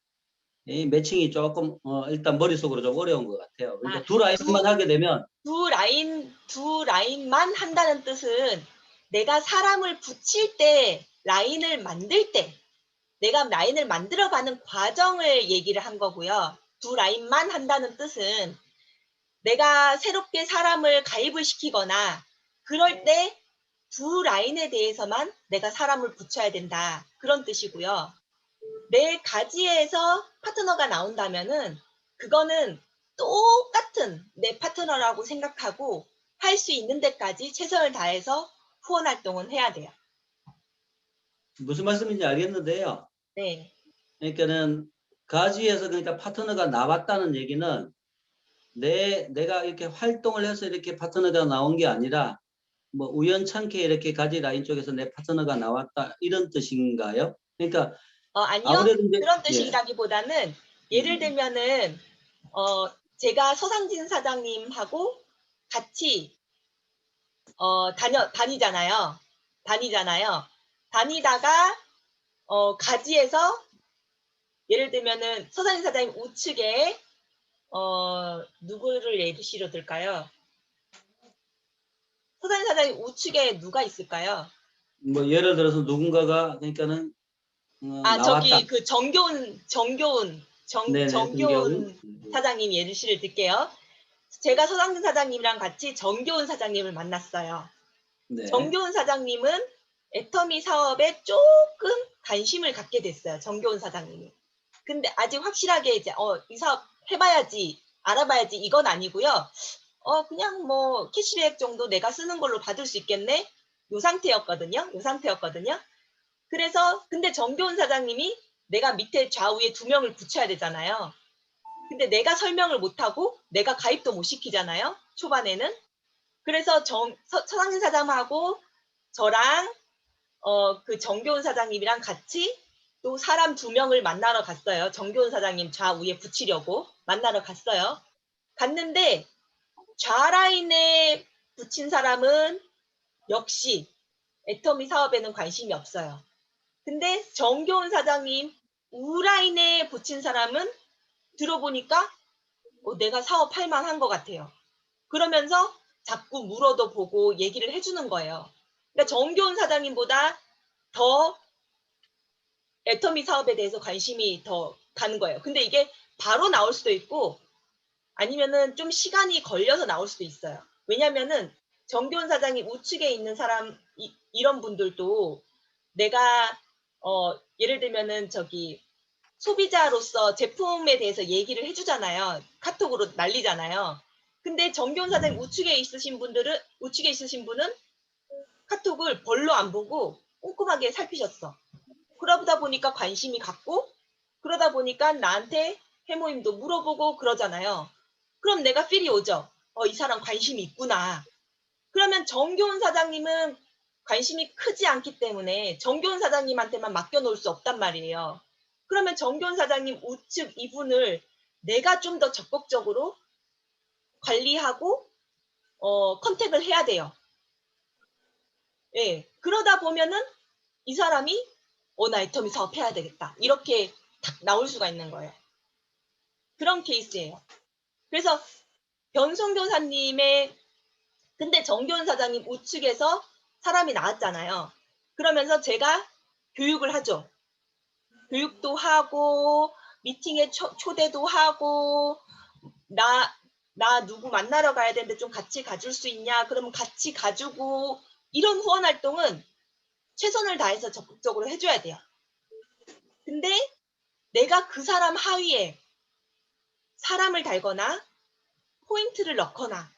조금 일단 머릿속으로 좀 어려운 것 같아요. 그러니까 아, 두 라인만 하게 되면 두 라인만 한다는 뜻은 내가 사람을 붙일 때, 라인을 만들 때, 내가 라인을 만들어가는 과정을 얘기를 한 거고요. 두 라인만 한다는 뜻은 내가 새롭게 사람을 가입을 시키거나 그럴 때 두 라인에 대해서만 내가 사람을 붙여야 된다. 그런 뜻이고요. 내 가지에서 파트너가 나온다면은 그거는 똑같은 내 파트너라고 생각하고 할 수 있는 데까지 최선을 다해서 후원 활동은 해야 돼요. 무슨 말씀인지 알겠는데요. 네. 그러니까는 가지에서 그러니까 파트너가 나왔다는 얘기는 내가 이렇게 활동을 해서 이렇게 파트너가 나온 게 아니라 뭐 우연찮게 이렇게 가지 라인 쪽에서 내 파트너가 나왔다 이런 뜻인가요? 그러니까 아니요. 아무래도 이제 그런 예. 뜻이라기보다는 예를 들면은 제가 서상진 사장님하고 같이 다니잖아요. 다니다가 가지에서 예를 들면은 서상진 사장님 우측에 누구를 예시로 들까요? 서상진 사장님 우측에 누가 있을까요? 뭐 예를 들어서 누군가가 그러니까는 나왔다. 저기 그 정교훈 네네, 성경은. 정교훈 사장님 예시를 들게요. 제가 서상진 사장님이랑 같이 정교훈 사장님을 만났어요. 네. 정교훈 사장님은 애터미 사업에 조금 관심을 갖게 됐어요. 정교훈 사장님이. 근데 아직 확실하게 이제 이 사업 해봐야지, 알아봐야지 이건 아니고요. 그냥 뭐 캐시백 정도 내가 쓰는 걸로 받을 수 있겠네? 요 상태였거든요. 그래서 근데 정교훈 사장님이 내가 밑에 좌우에 2명을 붙여야 되잖아요. 근데 내가 설명을 못하고 내가 가입도 못 시키잖아요. 초반에는. 그래서 서상진 사장하고 저랑 그 정교훈 사장님이랑 같이 또 사람 2명을 만나러 갔어요. 정교훈 사장님 좌우에 붙이려고 만나러 갔어요. 갔는데 좌라인에 붙인 사람은 역시 애터미 사업에는 관심이 없어요. 근데 정교훈 사장님 우라인에 붙인 사람은 들어보니까 내가 사업할 만한 것 같아요. 그러면서 자꾸 물어도 보고 얘기를 해주는 거예요. 그러니까 정교훈 사장님보다 더 애터미 사업에 대해서 관심이 더 가는 거예요. 근데 이게 바로 나올 수도 있고 아니면은 좀 시간이 걸려서 나올 수도 있어요. 왜냐면은 정교훈 사장님 우측에 있는 사람 이런 분들도 내가 예를 들면은 저기 소비자로서 제품에 대해서 얘기를 해주잖아요. 카톡으로 날리잖아요. 근데 정교훈 사장님 우측에 있으신 분은 카톡을 별로 안 보고 꼼꼼하게 살피셨어. 그러다 보니까 관심이 갔고 그러다 보니까 나한테 해모임도 물어보고 그러잖아요. 그럼 내가 필이 오죠. 이 사람 관심이 있구나. 그러면 정교훈 사장님은 관심이 크지 않기 때문에 정교훈 사장님한테만 맡겨놓을 수 없단 말이에요. 그러면 정교훈 사장님 우측 이분을 내가 좀 더 적극적으로 관리하고 컨택을 해야 돼요. 예. 그러다 보면은 이 사람이 나 애터미 사업 해야 되겠다. 이렇게 탁 나올 수가 있는 거예요. 그런 케이스예요. 그래서 변성 교사님의 근데 정교훈 사장님 우측에서 사람이 나왔잖아요. 그러면서 제가 교육을 하죠. 교육도 하고 미팅에 초대도 하고 나 누구 만나러 가야 되는데 좀 같이 가줄 수 있냐? 그러면 같이 가주고 이런 후원 활동은 최선을 다해서 적극적으로 해줘야 돼요. 근데 내가 그 사람 하위에 사람을 달거나 포인트를 넣거나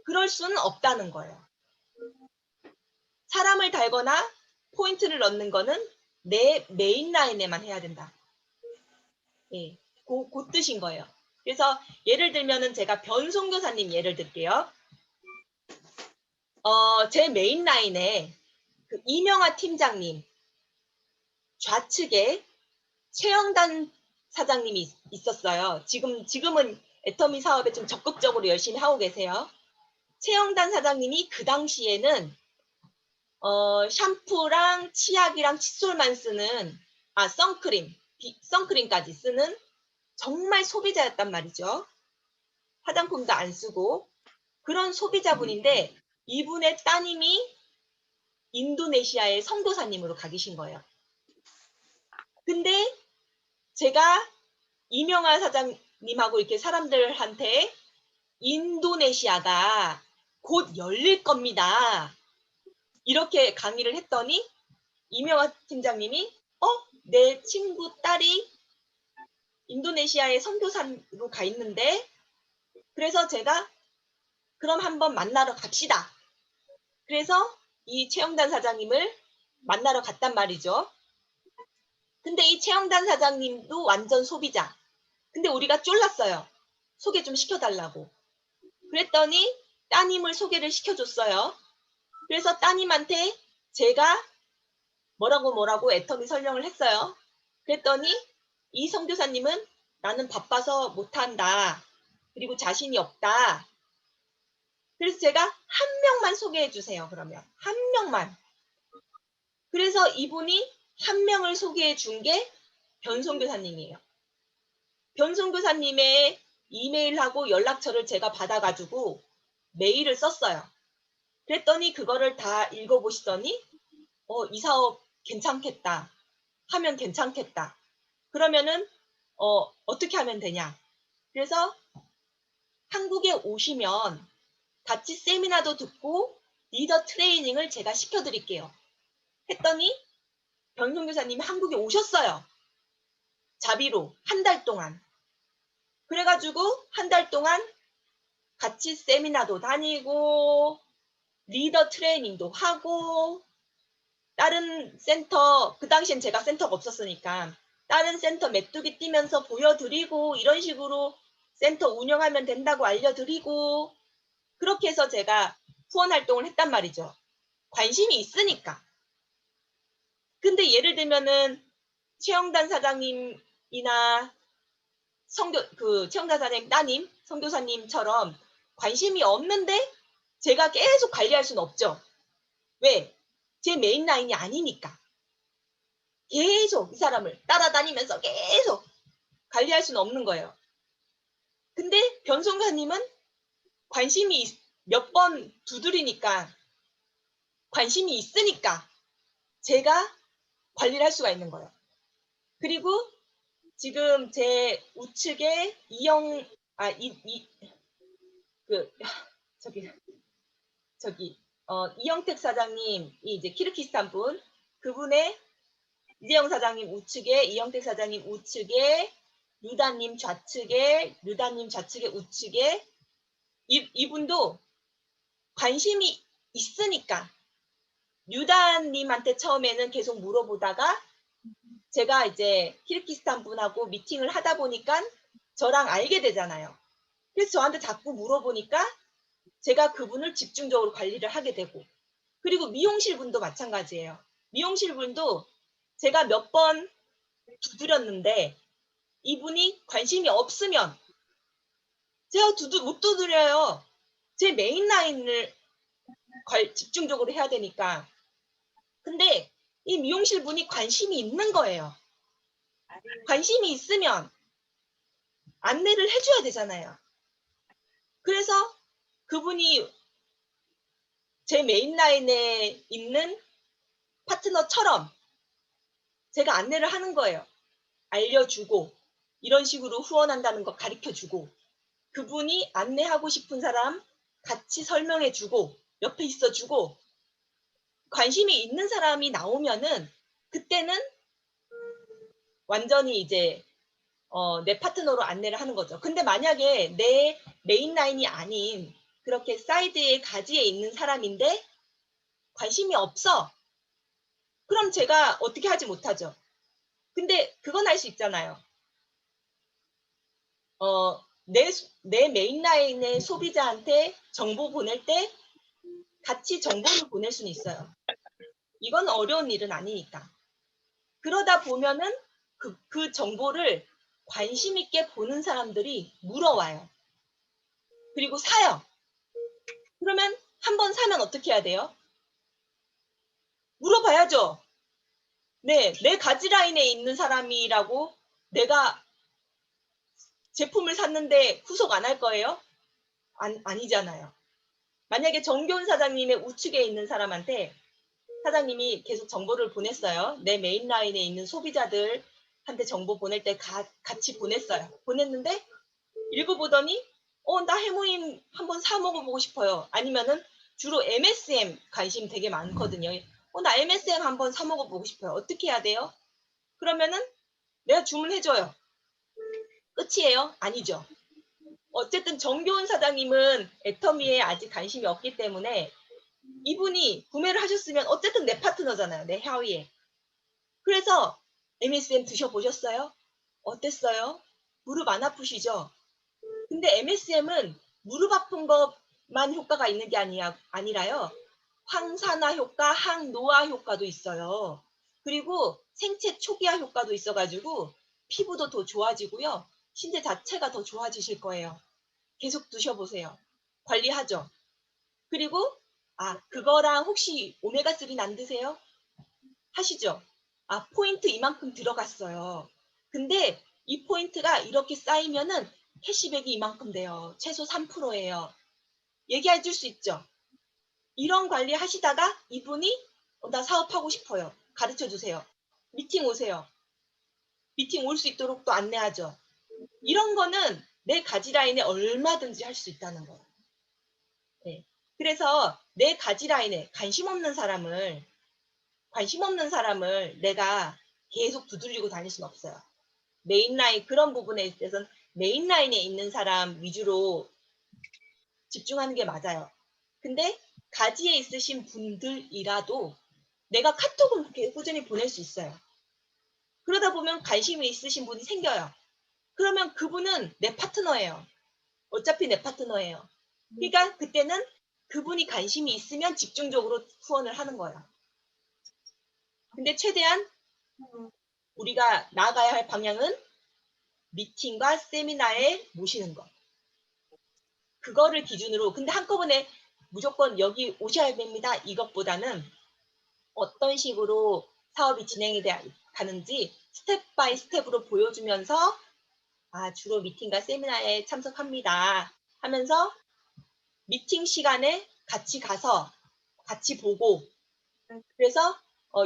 그럴 수는 없다는 거예요. 사람을 달거나 포인트를 넣는 거는 내 메인 라인에만 해야 된다. 예, 그 뜻인 거예요. 그래서 예를 들면은 제가 변송교사님 예를 들게요. 제 메인 라인에 그 이명아 팀장님 좌측에 최영단 사장님이 있었어요. 지금은 애터미 사업에 좀 적극적으로 열심히 하고 계세요. 최영단 사장님이 그 당시에는 샴푸랑 치약이랑 칫솔만 쓰는, 선크림까지 쓰는 정말 소비자였단 말이죠. 화장품도 안 쓰고 그런 소비자분인데 이분의 따님이 인도네시아의 선교사님으로 가 계신 거예요. 근데 제가 이명아 사장님하고 이렇게 사람들한테 인도네시아가 곧 열릴 겁니다. 이렇게 강의를 했더니 이명아 팀장님이 내 친구 딸이 인도네시아에 선교사로 가 있는데 그래서 제가 그럼 한번 만나러 갑시다. 그래서 이 최영단 사장님을 만나러 갔단 말이죠. 근데 이 최영단 사장님도 완전 소비자. 근데 우리가 쫄랐어요. 소개 좀 시켜달라고. 그랬더니 따님을 소개를 시켜줬어요. 그래서 따님한테 제가 뭐라고 애터미 설명을 했어요. 그랬더니 이 선교사님은 나는 바빠서 못한다. 그리고 자신이 없다. 그래서 제가 한 명만 소개해 주세요. 그러면 한 명만. 그래서 이분이 한 명을 소개해 준 게 변선교사님이에요. 변선교사님의 이메일하고 연락처를 제가 받아가지고 메일을 썼어요. 그랬더니 그거를 다 읽어보시더니 이 사업 괜찮겠다. 하면 괜찮겠다. 그러면은 어떻게 하면 되냐. 그래서 한국에 오시면 같이 세미나도 듣고 리더 트레이닝을 제가 시켜드릴게요. 했더니 변선교사님이 한국에 오셨어요. 자비로 한 달 동안. 그래가지고 한 달 동안 같이 세미나도 다니고 리더 트레이닝도 하고 다른 센터, 그 당시엔 제가 센터가 없었으니까 다른 센터 메뚜기 뛰면서 보여드리고 이런 식으로 센터 운영하면 된다고 알려드리고 그렇게 해서 제가 후원 활동을 했단 말이죠. 관심이 있으니까. 근데 예를 들면은 최영단 사장님이나 최영단 사장님 따님, 선교사님처럼 관심이 없는데 제가 계속 관리할 수는 없죠. 왜? 제 메인 라인이 아니니까. 계속 이 사람을 따라다니면서 계속 관리할 수는 없는 거예요. 근데 변선교사님은 관심이 몇 번 두드리니까 관심이 있으니까 제가 관리를 할 수가 있는 거예요. 그리고 지금 제 우측에 이영택 사장님이 이제 키르기스탄 분, 그분의 이재영 사장님 우측에, 이영택 사장님 우측에, 류다님 좌측에 우측에, 이분도 관심이 있으니까 류다님한테 처음에는 계속 물어보다가 제가 이제 키르기스탄 분하고 미팅을 하다 보니까 저랑 알게 되잖아요. 그래서 저한테 자꾸 물어보니까 제가 그분을 집중적으로 관리를 하게 되고, 그리고 미용실 분도 마찬가지예요. 미용실 분도 제가 몇 번 두드렸는데 이분이 관심이 없으면 제가 못 두드려요. 제 메인 라인을 집중적으로 해야 되니까. 근데 이 미용실 분이 관심이 있는 거예요. 관심이 있으면 안내를 해줘야 되잖아요. 그래서 그분이 제 메인 라인에 있는 파트너처럼 제가 안내를 하는 거예요. 알려주고 이런 식으로 후원한다는 거 가르쳐주고 그분이 안내하고 싶은 사람 같이 설명해주고 옆에 있어주고 관심이 있는 사람이 나오면은 그때는 완전히 이제 내 파트너로 안내를 하는 거죠. 근데 만약에 내 메인 라인이 아닌 그렇게 사이드에 가지에 있는 사람인데 관심이 없어. 그럼 제가 어떻게 하지 못하죠. 근데 그건 할 수 있잖아요. 내 메인 라인의 소비자한테 정보 보낼 때 같이 정보를 보낼 수는 있어요. 이건 어려운 일은 아니니까. 그러다 보면은 그 정보를 관심 있게 보는 사람들이 물어와요. 그리고 사요. 그러면 한번 사면 어떻게 해야 돼요? 물어봐야죠. 네, 내 가지라인에 있는 사람이라고 내가 제품을 샀는데 후속 안 할 거예요? 아니잖아요. 만약에 정교훈 사장님의 우측에 있는 사람한테 사장님이 계속 정보를 보냈어요. 내 메인 라인에 있는 소비자들한테 정보 보낼 때 같이 보냈어요. 보냈는데 읽어보더니 나 해모임 한번 사 먹어보고 싶어요. 아니면은 주로 MSM 관심 되게 많거든요. 나 MSM 한번 사 먹어보고 싶어요. 어떻게 해야 돼요? 그러면은 내가 주문해줘요. 끝이에요? 아니죠. 어쨌든 정교훈 사장님은 애터미에 아직 관심이 없기 때문에 이분이 구매를 하셨으면 어쨌든 내 파트너잖아요. 내 하위에. 그래서 MSM 드셔보셨어요? 어땠어요? 무릎 안 아프시죠? 근데 MSM은 무릎 아픈 것만 효과가 있는 게 아니라요. 항산화 효과, 항노화 효과도 있어요. 그리고 생체 초기화 효과도 있어가지고 피부도 더 좋아지고요. 신체 자체가 더 좋아지실 거예요. 계속 드셔보세요. 관리하죠. 그리고 그거랑 혹시 오메가3는 안 드세요? 하시죠. 포인트 이만큼 들어갔어요. 근데 이 포인트가 이렇게 쌓이면은 캐시백이 이만큼 돼요. 최소 3%예요. 얘기해 줄 수 있죠. 이런 관리 하시다가 이분이 나 사업하고 싶어요. 가르쳐 주세요. 미팅 오세요. 미팅 올 수 있도록 또 안내하죠. 이런 거는 내 가지라인에 얼마든지 할 수 있다는 거예요. 네. 그래서 내 가지라인에 관심 없는 사람을 내가 계속 두들리고 다닐 수는 없어요. 메인라인 그런 부분에 있어서는 메인라인에 있는 사람 위주로 집중하는 게 맞아요. 근데 가지에 있으신 분들이라도 내가 카톡은 그렇게 꾸준히 보낼 수 있어요. 그러다 보면 관심이 있으신 분이 생겨요. 그러면 그분은 내 파트너예요. 어차피 내 파트너예요. 그러니까 그때는 그분이 관심이 있으면 집중적으로 후원을 하는 거예요. 근데 최대한 우리가 나아가야 할 방향은 미팅과 세미나에 모시는 것. 그거를 기준으로 근데 한꺼번에 무조건 여기 오셔야 됩니다. 이것보다는 어떤 식으로 사업이 진행이 가는지 스텝 바이 스텝으로 보여주면서 주로 미팅과 세미나에 참석합니다. 하면서 미팅 시간에 같이 가서 같이 보고 그래서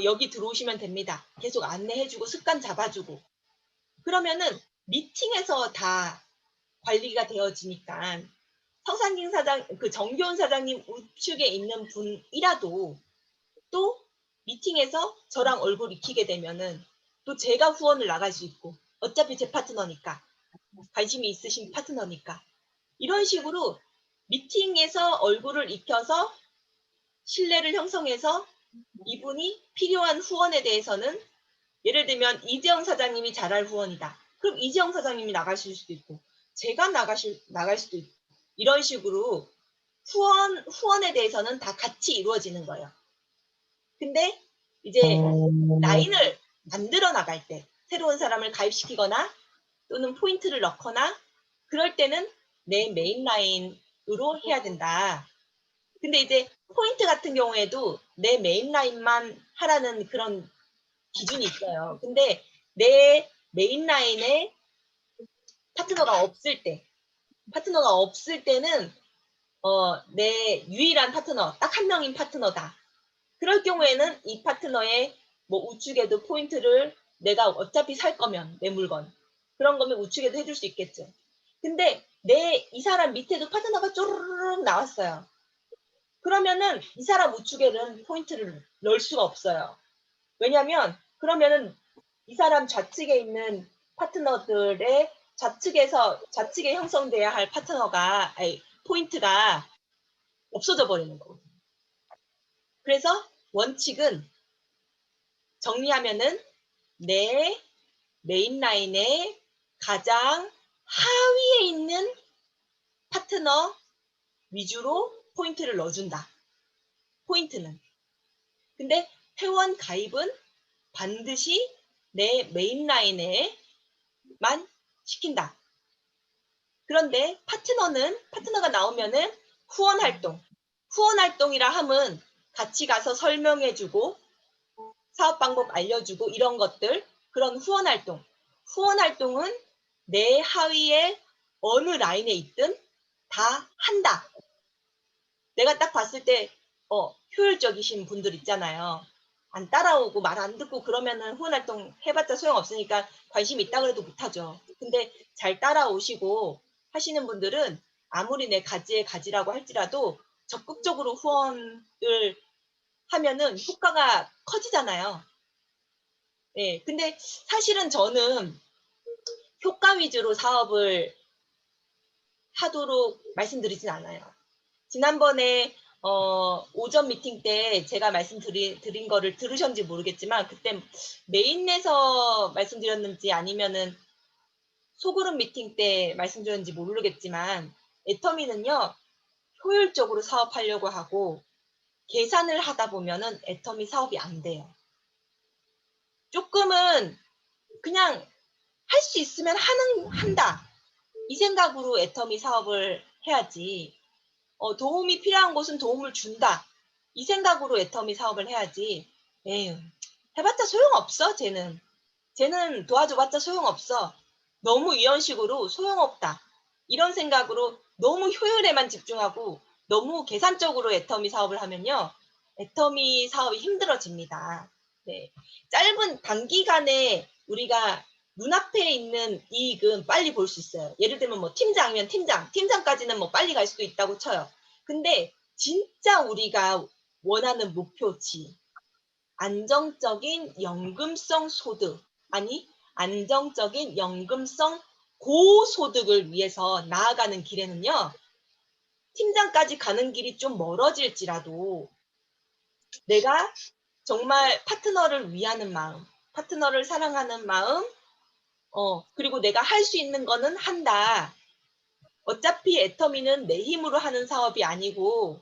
여기 들어오시면 됩니다. 계속 안내해주고 습관 잡아주고 그러면은 미팅에서 다 관리가 되어지니까 성산ging 사장, 정교훈 사장님 우측에 있는 분이라도 또 미팅에서 저랑 얼굴 익히게 되면은 또 제가 후원을 나갈 수 있고 어차피 제 파트너니까 관심이 있으신 파트너니까 이런 식으로 미팅에서 얼굴을 익혀서 신뢰를 형성해서 이분이 필요한 후원에 대해서는 예를 들면 이재영 사장님이 잘할 후원이다. 그럼 이재영 사장님이 나가실 수도 있고 제가 나갈 수도 있고 이런 식으로 후원에 대해서는 다 같이 이루어지는 거예요. 근데 이제 라인을 만들어 나갈 때 새로운 사람을 가입시키거나 또는 포인트를 넣거나 그럴 때는 내 메인 라인으로 해야 된다. 근데 이제 포인트 같은 경우에도 내 메인 라인만 하라는 그런 기준이 있어요. 근데 내 메인 라인에 파트너가 없을 때는 내 유일한 파트너, 딱 한 명인 파트너다. 그럴 경우에는 이 파트너의 뭐 우측에도 포인트를 내가 어차피 살 거면 내 물건 그런 거면 우측에도 해줄 수 있겠죠. 근데 이 사람 밑에도 파트너가 쪼르륵 나왔어요. 그러면은 이 사람 우측에는 포인트를 넣을 수가 없어요. 왜냐면 그러면은 이 사람 좌측에 있는 파트너들의 좌측에 형성돼야 할 포인트가 없어져 버리는 거거든요. 그래서 원칙은 정리하면은 내 메인 라인의 가장 하위에 있는 파트너 위주로 포인트를 넣어준다. 포인트는. 근데 회원 가입은 반드시 내 메인 라인에만 시킨다. 그런데 파트너가 나오면은 후원 활동이라 함은 같이 가서 설명해주고 사업 방법 알려주고 이런 것들, 그런 후원 활동. 후원 활동은 내 하위에 어느 라인에 있든 다 한다. 내가 딱 봤을 때 효율적이신 분들 있잖아요. 안 따라오고 말 안 듣고 그러면은 후원 활동 해봤자 소용없으니까 관심 있다 그래도 못하죠. 근데 잘 따라오시고 하시는 분들은 아무리 내 가지에 가지라고 할지라도 적극적으로 후원을 하면은 효과가 커지잖아요. 예. 근데 사실은 저는 효과 위주로 사업을 하도록 말씀드리진 않아요. 지난번에 오전 미팅 때 제가 드린 거를 들으셨는지 모르겠지만 그때 메인에서 말씀드렸는지 아니면은 소그룹 미팅 때 말씀드렸는지 모르겠지만 애터미는요. 효율적으로 사업하려고 하고 계산을 하다 보면은 애터미 사업이 안 돼요. 쪼끔은 그냥 할 수 있으면 한다. 이 생각으로 애터미 사업을 해야지. 도움이 필요한 곳은 도움을 준다. 이 생각으로 애터미 사업을 해야지. 에휴, 해봤자 소용없어, 쟤는. 쟤는 도와줘봤자 소용없어. 너무 이런 식으로 소용없다. 이런 생각으로 너무 효율에만 집중하고 너무 계산적으로 애터미 사업을 하면요. 애터미 사업이 힘들어집니다. 네. 짧은 단기간에 우리가 눈앞에 있는 이익은 빨리 볼 수 있어요. 예를 들면 뭐 팀장이면 팀장까지는 뭐 빨리 갈 수도 있다고 쳐요. 근데 진짜 우리가 원하는 목표치, 안정적인 연금성 소득, 아니, 안정적인 연금성 고소득을 위해서 나아가는 길에는요, 팀장까지 가는 길이 좀 멀어질지라도 내가 정말 파트너를 위하는 마음, 파트너를 사랑하는 마음, 그리고 내가 할 수 있는 거는 한다. 어차피 애터미는 내 힘으로 하는 사업이 아니고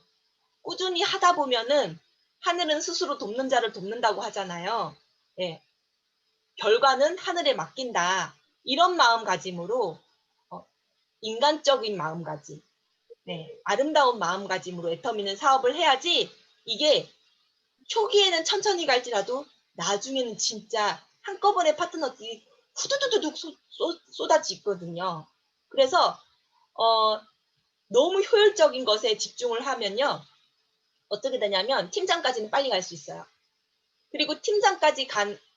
꾸준히 하다 보면은 하늘은 스스로 돕는 자를 돕는다고 하잖아요. 예. 결과는 하늘에 맡긴다. 이런 마음가짐으로 인간적인 마음가짐, 네, 아름다운 마음가짐으로 애터미는 사업을 해야지 이게 초기에는 천천히 갈지라도 나중에는 진짜 한꺼번에 파트너들이 후두두두둑 쏟아지거든요. 그래서 너무 효율적인 것에 집중을 하면요. 어떻게 되냐면 팀장까지는 빨리 갈 수 있어요. 그리고 팀장까지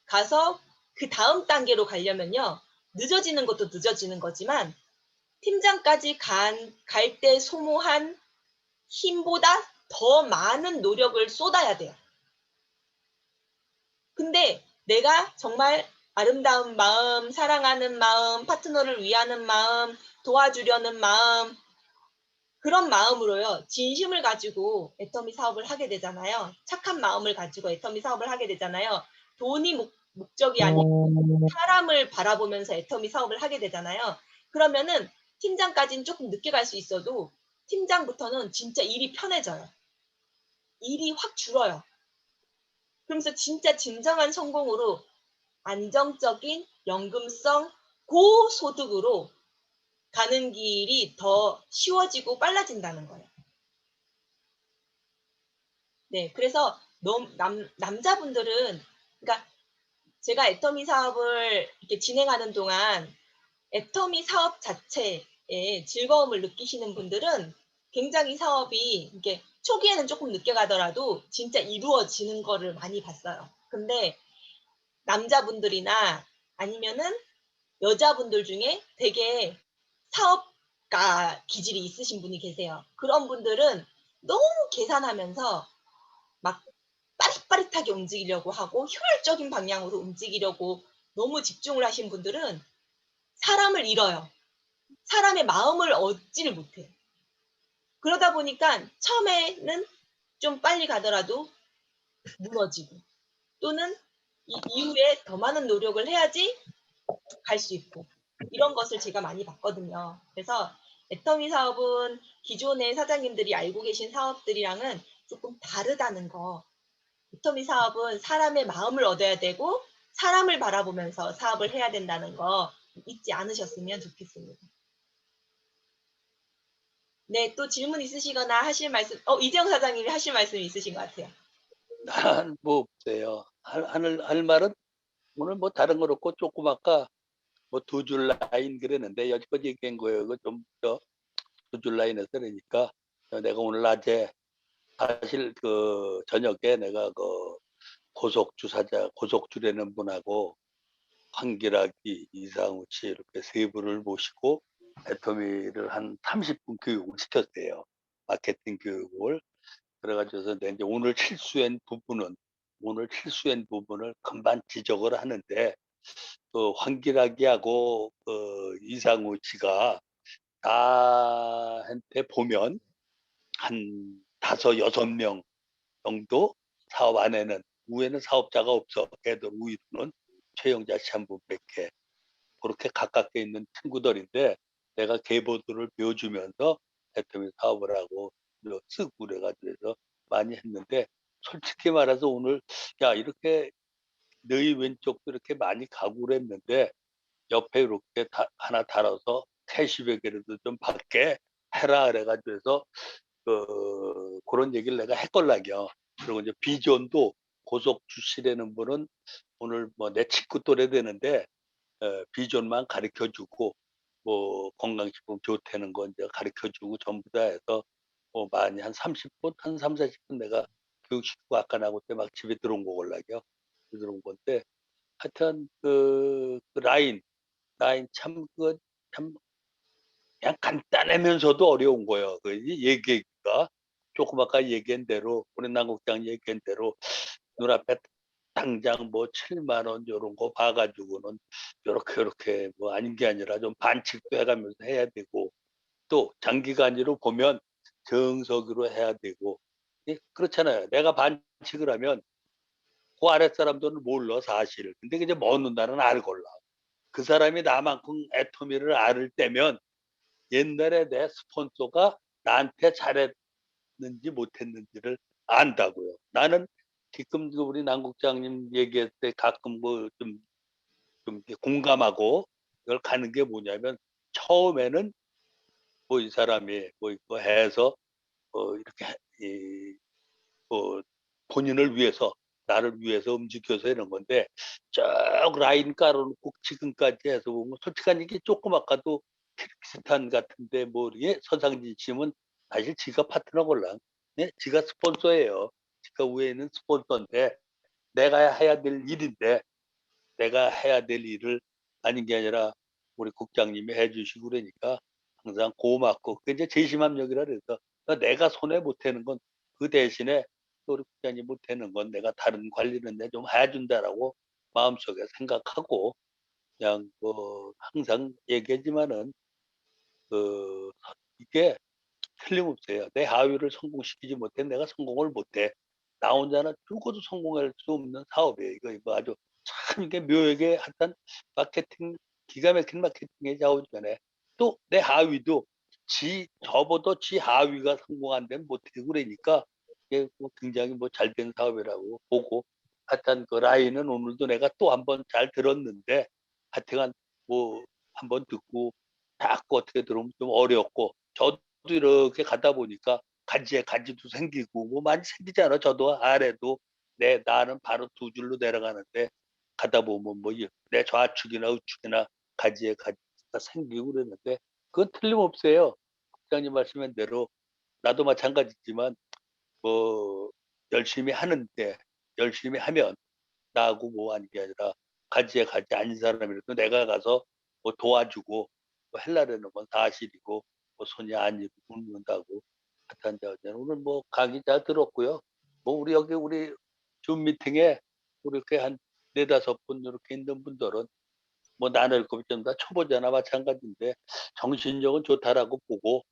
가서 그 다음 단계로 가려면요. 늦어지는 것도 늦어지는 거지만 팀장까지 갈 때 소모한 힘보다 더 많은 노력을 쏟아야 돼요. 근데 내가 정말 아름다운 마음, 사랑하는 마음, 파트너를 위하는 마음, 도와주려는 마음, 그런 마음으로요. 진심을 가지고 애터미 사업을 하게 되잖아요. 착한 마음을 가지고 애터미 사업을 하게 되잖아요. 돈이 목적이 아니고 사람을 바라보면서 애터미 사업을 하게 되잖아요. 그러면은 팀장까지는 조금 늦게 갈 수 있어도 팀장부터는 진짜 일이 편해져요. 일이 확 줄어요. 그러면서 진짜 진정한 성공으로 안정적인 연금성 고소득으로 가는 길이 더 쉬워지고 빨라진다는 거예요. 네, 그래서 남자분들은, 그러니까 제가 애터미 사업을 이렇게 진행하는 동안 애터미 사업 자체에 즐거움을 느끼시는 분들은 굉장히 사업이 이게 초기에는 조금 늦게 가더라도 진짜 이루어지는 거를 많이 봤어요. 근데 남자분들이나 아니면은 여자분들 중에 되게 사업가 기질이 있으신 분이 계세요. 그런 분들은 너무 계산하면서 막 빠릿빠릿하게 움직이려고 하고 효율적인 방향으로 움직이려고 너무 집중을 하신 분들은 사람을 잃어요. 사람의 마음을 얻지를 못해요. 그러다 보니까 처음에는 좀 빨리 가더라도 무너지고 또는 이후에 더 많은 노력을 해야지 갈 수 있고 이런 것을 제가 많이 봤거든요. 그래서 애터미 사업은 기존의 사장님들이 알고 계신 사업들이랑은 조금 다르다는 거. 애터미 사업은 사람의 마음을 얻어야 되고 사람을 바라보면서 사업을 해야 된다는 거 잊지 않으셨으면 좋겠습니다. 네, 또 질문 있으시거나 하실 말씀, 이재영 사장님이 하실 말씀이 있으신 것 같아요. 난 뭐 없어요. 할 말은 오늘 뭐 다른 건 없고 조금 아까 뭐 두 줄 라인 그랬는데 여지껏 얘기한 거예요. 그 좀 두 줄 라인에서 그러니까 내가 오늘 낮에 사실 그 저녁에 내가 그 고속주라는 분하고 황기락이, 이상우 씨 이렇게 세 분을 모시고 애터미를 한 30분 교육을 시켰대요. 마케팅 교육을. 그래가지고서 내 이제 오늘 실수한 부분을 금방 지적을 하는데 그 황기락이하고 그 이상우 씨가 나한테 보면 한 다섯 여섯 명 정도 사업 안에는 위에는 사업자가 없어. 걔들 위로는 최영자 씨 한 분밖에. 그렇게 가깝게 있는 친구들인데 내가 계보들을 배워주면서 애터미 사업을 하고 쓰고 그래가지고 해서 많이 했는데 솔직히 말해서 오늘 야 이렇게 너희 왼쪽도 이렇게 많이 가고 그랬는데 옆에 이렇게 하나 달아서 캐시백이라도 좀 받게 해라 그래가지고 해서 그런 얘기를 내가 했걸락이요. 그리고 이제 비전도 고속 주시라는 분은 오늘 뭐 내 친구 또래 되는데 비전만 가르쳐 주고 뭐 건강식품 좋다는 거 이제 가르쳐 주고 전부 다 해서 뭐 많이 한 30분, 한 3, 40분 내가 교육시키고 아까 나올 때 막 집에 들어온 거걸락이요. 들어온 건데 하여튼 그 라인 참 참 그냥 간단하면서도 어려운 거예요. 그 얘기가 조금 아까 얘기한 대로 우리 남국장 얘기한 대로 눈앞에 당장 뭐 7만 원 요런 거 봐가지고는 요렇게 뭐 아닌 게 아니라 좀 반칙도 해가면서 해야 되고 또 장기간으로 보면 정석으로 해야 되고 그렇잖아요. 내가 반칙을 하면 그 아랫 사람들은 몰라 사실을. 근데 이제 먼 누나는 알걸라. 그 사람이 나만큼 애터미를 알을 때면 옛날에 내 스폰서가 나한테 잘했는지 못했는지를 안다고요. 나는 지금 우리 남국장님 얘기할 때 가끔 좀 공감하고 이걸 가는 게 뭐냐면 처음에는 뭐 이 사람이 뭐 이거 해서 이렇게 본인을 위해서 나를 위해서 움직여서 이런 건데 쭉 라인 깔아놓고 지금까지 해서 보면 솔직한 얘기 조금 아까도 키르기스탄 같은데 뭐 이게 서상진 씨는 사실 지가 파트너 걸랑 네? 지가 스폰서예요. 지가 위에는 스폰서인데 내가 해야 될 일인데 내가 해야 될 일을 아닌 게 아니라 우리 국장님이 해주시고 그러니까 항상 고맙고 그게 이제 제심함력이라 그래서 내가 손해 못하는 건 그 대신에 또 우리 국장님 못하는 건 내가 다른 관리는 내 좀 해준다라고 마음속에 생각하고 그냥 뭐 항상 얘기하지만은 그 이게 틀림없어요. 내 하위를 성공시키지 못해 내가 성공을 못해. 나 혼자는 죽어도 성공할 수 없는 사업이에요. 이거 아주 참 이게 묘하게 하여튼 마케팅 기가 막힌 마케팅에 좌우전에 또 내 하위도 저보다 지 하위가 성공 안 되면 못하고 그러니까 이게 뭐 굉장히 뭐 잘된 사업이라고 보고 하여튼 그 라인은 오늘도 내가 또 한 번 잘 들었는데 하여튼간 뭐 한 번 듣고 자꾸 어떻게 들으면 좀 어렵고 저도 이렇게 가다 보니까 가지에 가지도 생기고 뭐 많이 생기잖아. 저도 아래도 나는 바로 두 줄로 내려가는데 가다 보면 뭐 내 좌측이나 우측이나 가지에 가지가 생기고 그랬는데 그건 틀림없어요. 국장님 말씀한 대로 나도 마찬가지지만 뭐 열심히 하는데 열심히 하면 나하고 뭐 하는 게 아니라 가지에 가지 아닌 사람이라도 내가 가서 뭐 도와주고 뭐 하려는 건 사실이고 뭐 손이 안 입는다고 하여튼 오늘 뭐 강의 잘 들었고요. 뭐 우리 줌 미팅에 이렇게 한 네다섯 분 이렇게 있는 분들은 뭐 나눌 것 좀 다 초보자나 마찬가지인데 정신력은 좋다라고 보고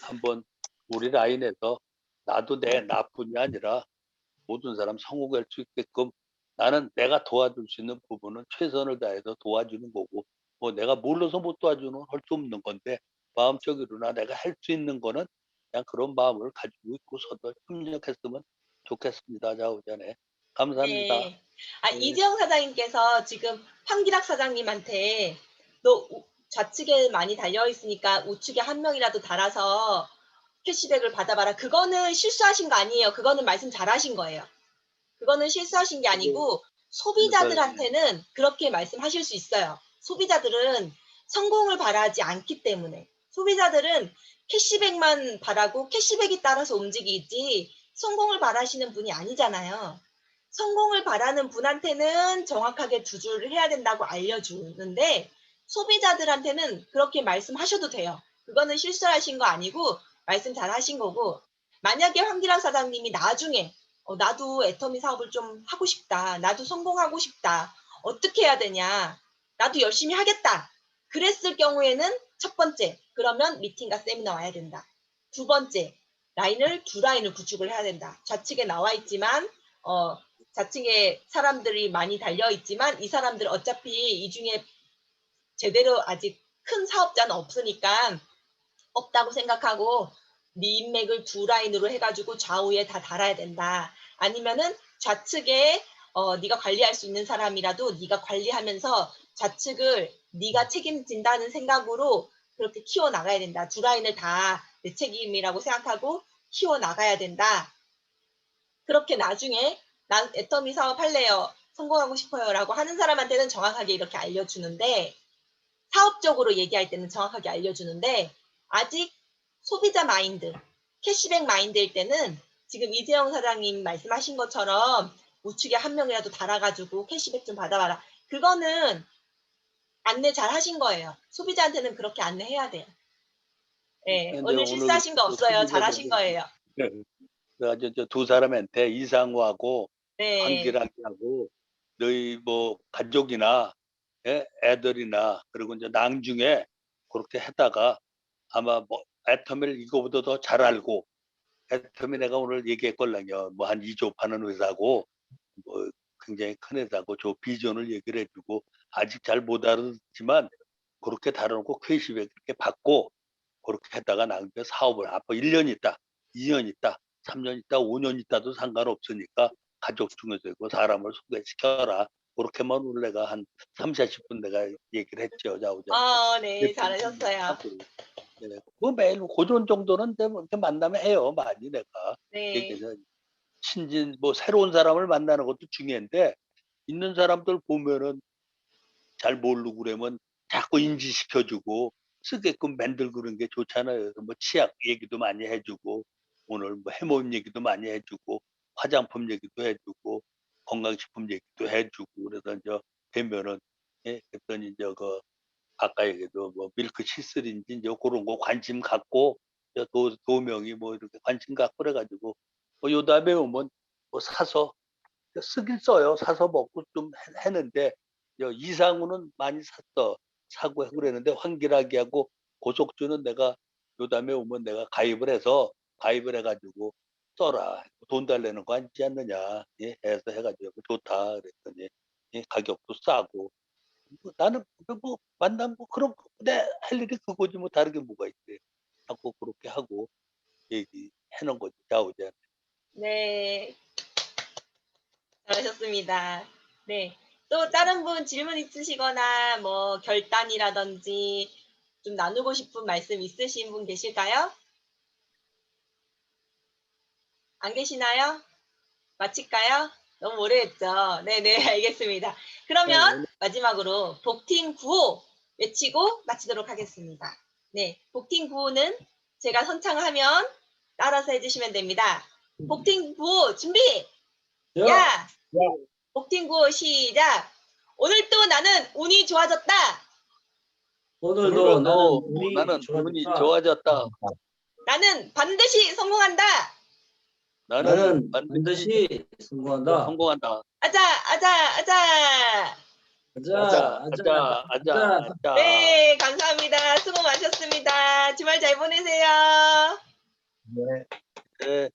한번 우리 라인에서 나도 내 나뿐이 아니라 모든 사람 성공할 수 있게끔 나는 내가 도와줄 수 있는 부분은 최선을 다해서 도와주는 거고 뭐 내가 몰라서 못 도와주는 할 수 없는 건데 마음적으로나 내가 할 수 있는 거는 그냥 그런 마음을 가지고 있고서도 협력했으면 좋겠습니다. 자우전에 감사합니다. 네. 예. 이재영 사장님께서 지금 황기락 사장님한테 너 좌측에 많이 달려 있으니까 우측에 한 명이라도 달아서 캐시백을 받아봐라. 그거는 실수하신 거 아니에요. 그거는 말씀 잘하신 거예요. 그거는 실수하신 게 아니고 소비자들한테는 그렇게 말씀하실 수 있어요. 소비자들은 성공을 바라지 않기 때문에. 소비자들은 캐시백만 바라고 캐시백이 따라서 움직이지 성공을 바라시는 분이 아니잖아요. 성공을 바라는 분한테는 정확하게 두 줄을 해야 된다고 알려주는데 소비자들한테는 그렇게 말씀하셔도 돼요. 그거는 실수하신 거 아니고 말씀 잘 하신 거고, 만약에 황기란 사장님이 나중에 나도 애터미 사업을 좀 하고 싶다. 나도 성공하고 싶다. 어떻게 해야 되냐. 나도 열심히 하겠다. 그랬을 경우에는 첫 번째, 그러면 미팅과 세미나 와야 된다. 두 번째, 두 라인을 구축을 해야 된다. 좌측에 나와 있지만 좌측에 사람들이 많이 달려 있지만 이 사람들 어차피 이 중에 제대로 아직 큰 사업자는 없다고 생각하고 네 인맥을 두 라인으로 해가지고 좌우에 다 달아야 된다. 아니면은 좌측에 네가 관리할 수 있는 사람이라도 네가 관리하면서 좌측을 네가 책임진다는 생각으로 그렇게 키워 나가야 된다. 두 라인을 다 내 책임이라고 생각하고 키워 나가야 된다. 그렇게 나중에 난 애터미 사업 할래요. 성공하고 싶어요. 라고 하는 사람한테는 정확하게 이렇게 알려주는데, 사업적으로 얘기할 때는 정확하게 알려주는데, 아직 소비자 마인드, 캐시백 마인드일 때는 지금 이재영 사장님 말씀하신 것처럼 우측에 한 명이라도 달아가지고 캐시백 좀 받아봐라. 그거는 안내 잘 하신 거예요. 소비자한테는 그렇게 안내해야 돼요. 네, 근데 오늘 실수하신 거 없어요. 잘 하신 거예요. 그래가지고 저 두 사람한테 이상우하고 네, 황기락하고 너희 뭐 가족이나 애들이나 그리고 이제 나중에 그렇게 하다가 아마 뭐 애터미를 이거보다 더 잘 알고 애터미 내가 오늘 얘기했걸랑요. 뭐 한 2조 파는 회사고 뭐 굉장히 큰 회사고 저 비전을 얘기를 해주고 아직 잘 못 알았지만 그렇게 다뤄놓고 캐시백 이렇게 받고 그렇게 했다가 나중에 사업을 앞으로 1년 있다, 2년 있다, 3년 있다, 5년 있다도 상관없으니까 가족 중에서 그 사람을 소개시켜라. 그렇게만 오늘 내가 한 3, 40분 내가 얘기를 했죠. 자오자한테. 네, 잘하셨어요. 그 매일 고전 정도는 이렇게 만나면 해요. 많이 내가. 네, 얘기해서 신진 뭐 새로운 사람을 만나는 것도 중요한데 있는 사람들 보면은 잘 모르고 그러면 자꾸 인지시켜주고 쓰게끔 만들고 그런 게 좋잖아요. 그래서 뭐 치약 얘기도 많이 해주고 오늘 뭐 해모임 얘기도 많이 해주고 화장품 얘기도 해주고 건강식품 얘기도 해주고 그래서 이제 되면은 그랬더니 이제 그 아까 얘기도 뭐 밀크 시슬인지 이제 그런 거 관심 갖고 도명이 뭐 이렇게 관심 갖고 그래가지고 뭐 요 다음에 오면 뭐 사서 쓰긴 써요. 사서 먹고 좀 했는데 이상우는 많이 사고 하고 그랬는데 황기라기하고 고속주는 내가 요담에 오면 내가 가입을 해가지고 써라. 돈 달라는 거 아니지 않느냐. 예, 해서 해가지고 좋다 그랬더니 가격도 싸고 나는 뭐 만남 뭐 그런 할 일이 그거지 뭐 다르게 뭐가 있대. 자꾸 그렇게 하고 얘기해놓은 거지. 자오자. 네, 잘하셨습니다. 네. 또 다른 분 질문 있으시거나 뭐 결단이라든지 좀 나누고 싶은 말씀 있으신 분 계실까요? 안 계시나요? 마칠까요? 너무 오래 했죠? 네네, 알겠습니다. 그러면 마지막으로 복팀 구호 외치고 마치도록 하겠습니다. 네, 복팀 구호는 제가 선창하면 따라서 해주시면 됩니다. 복팀 구호 준비! 야! 복팀 구호 시작! 오늘 또 나는 운이 좋아졌다! 오늘도 나는 나는 운이 운이 좋아졌다. 좋아졌다. 나는 반드시 성공한다! 나는 반드시 성공한다. 성공한다. 아자, 아자, 아자! 아자. 네, 감사합니다. 수고 많으셨습니다. 주말 잘 보내세요. 네.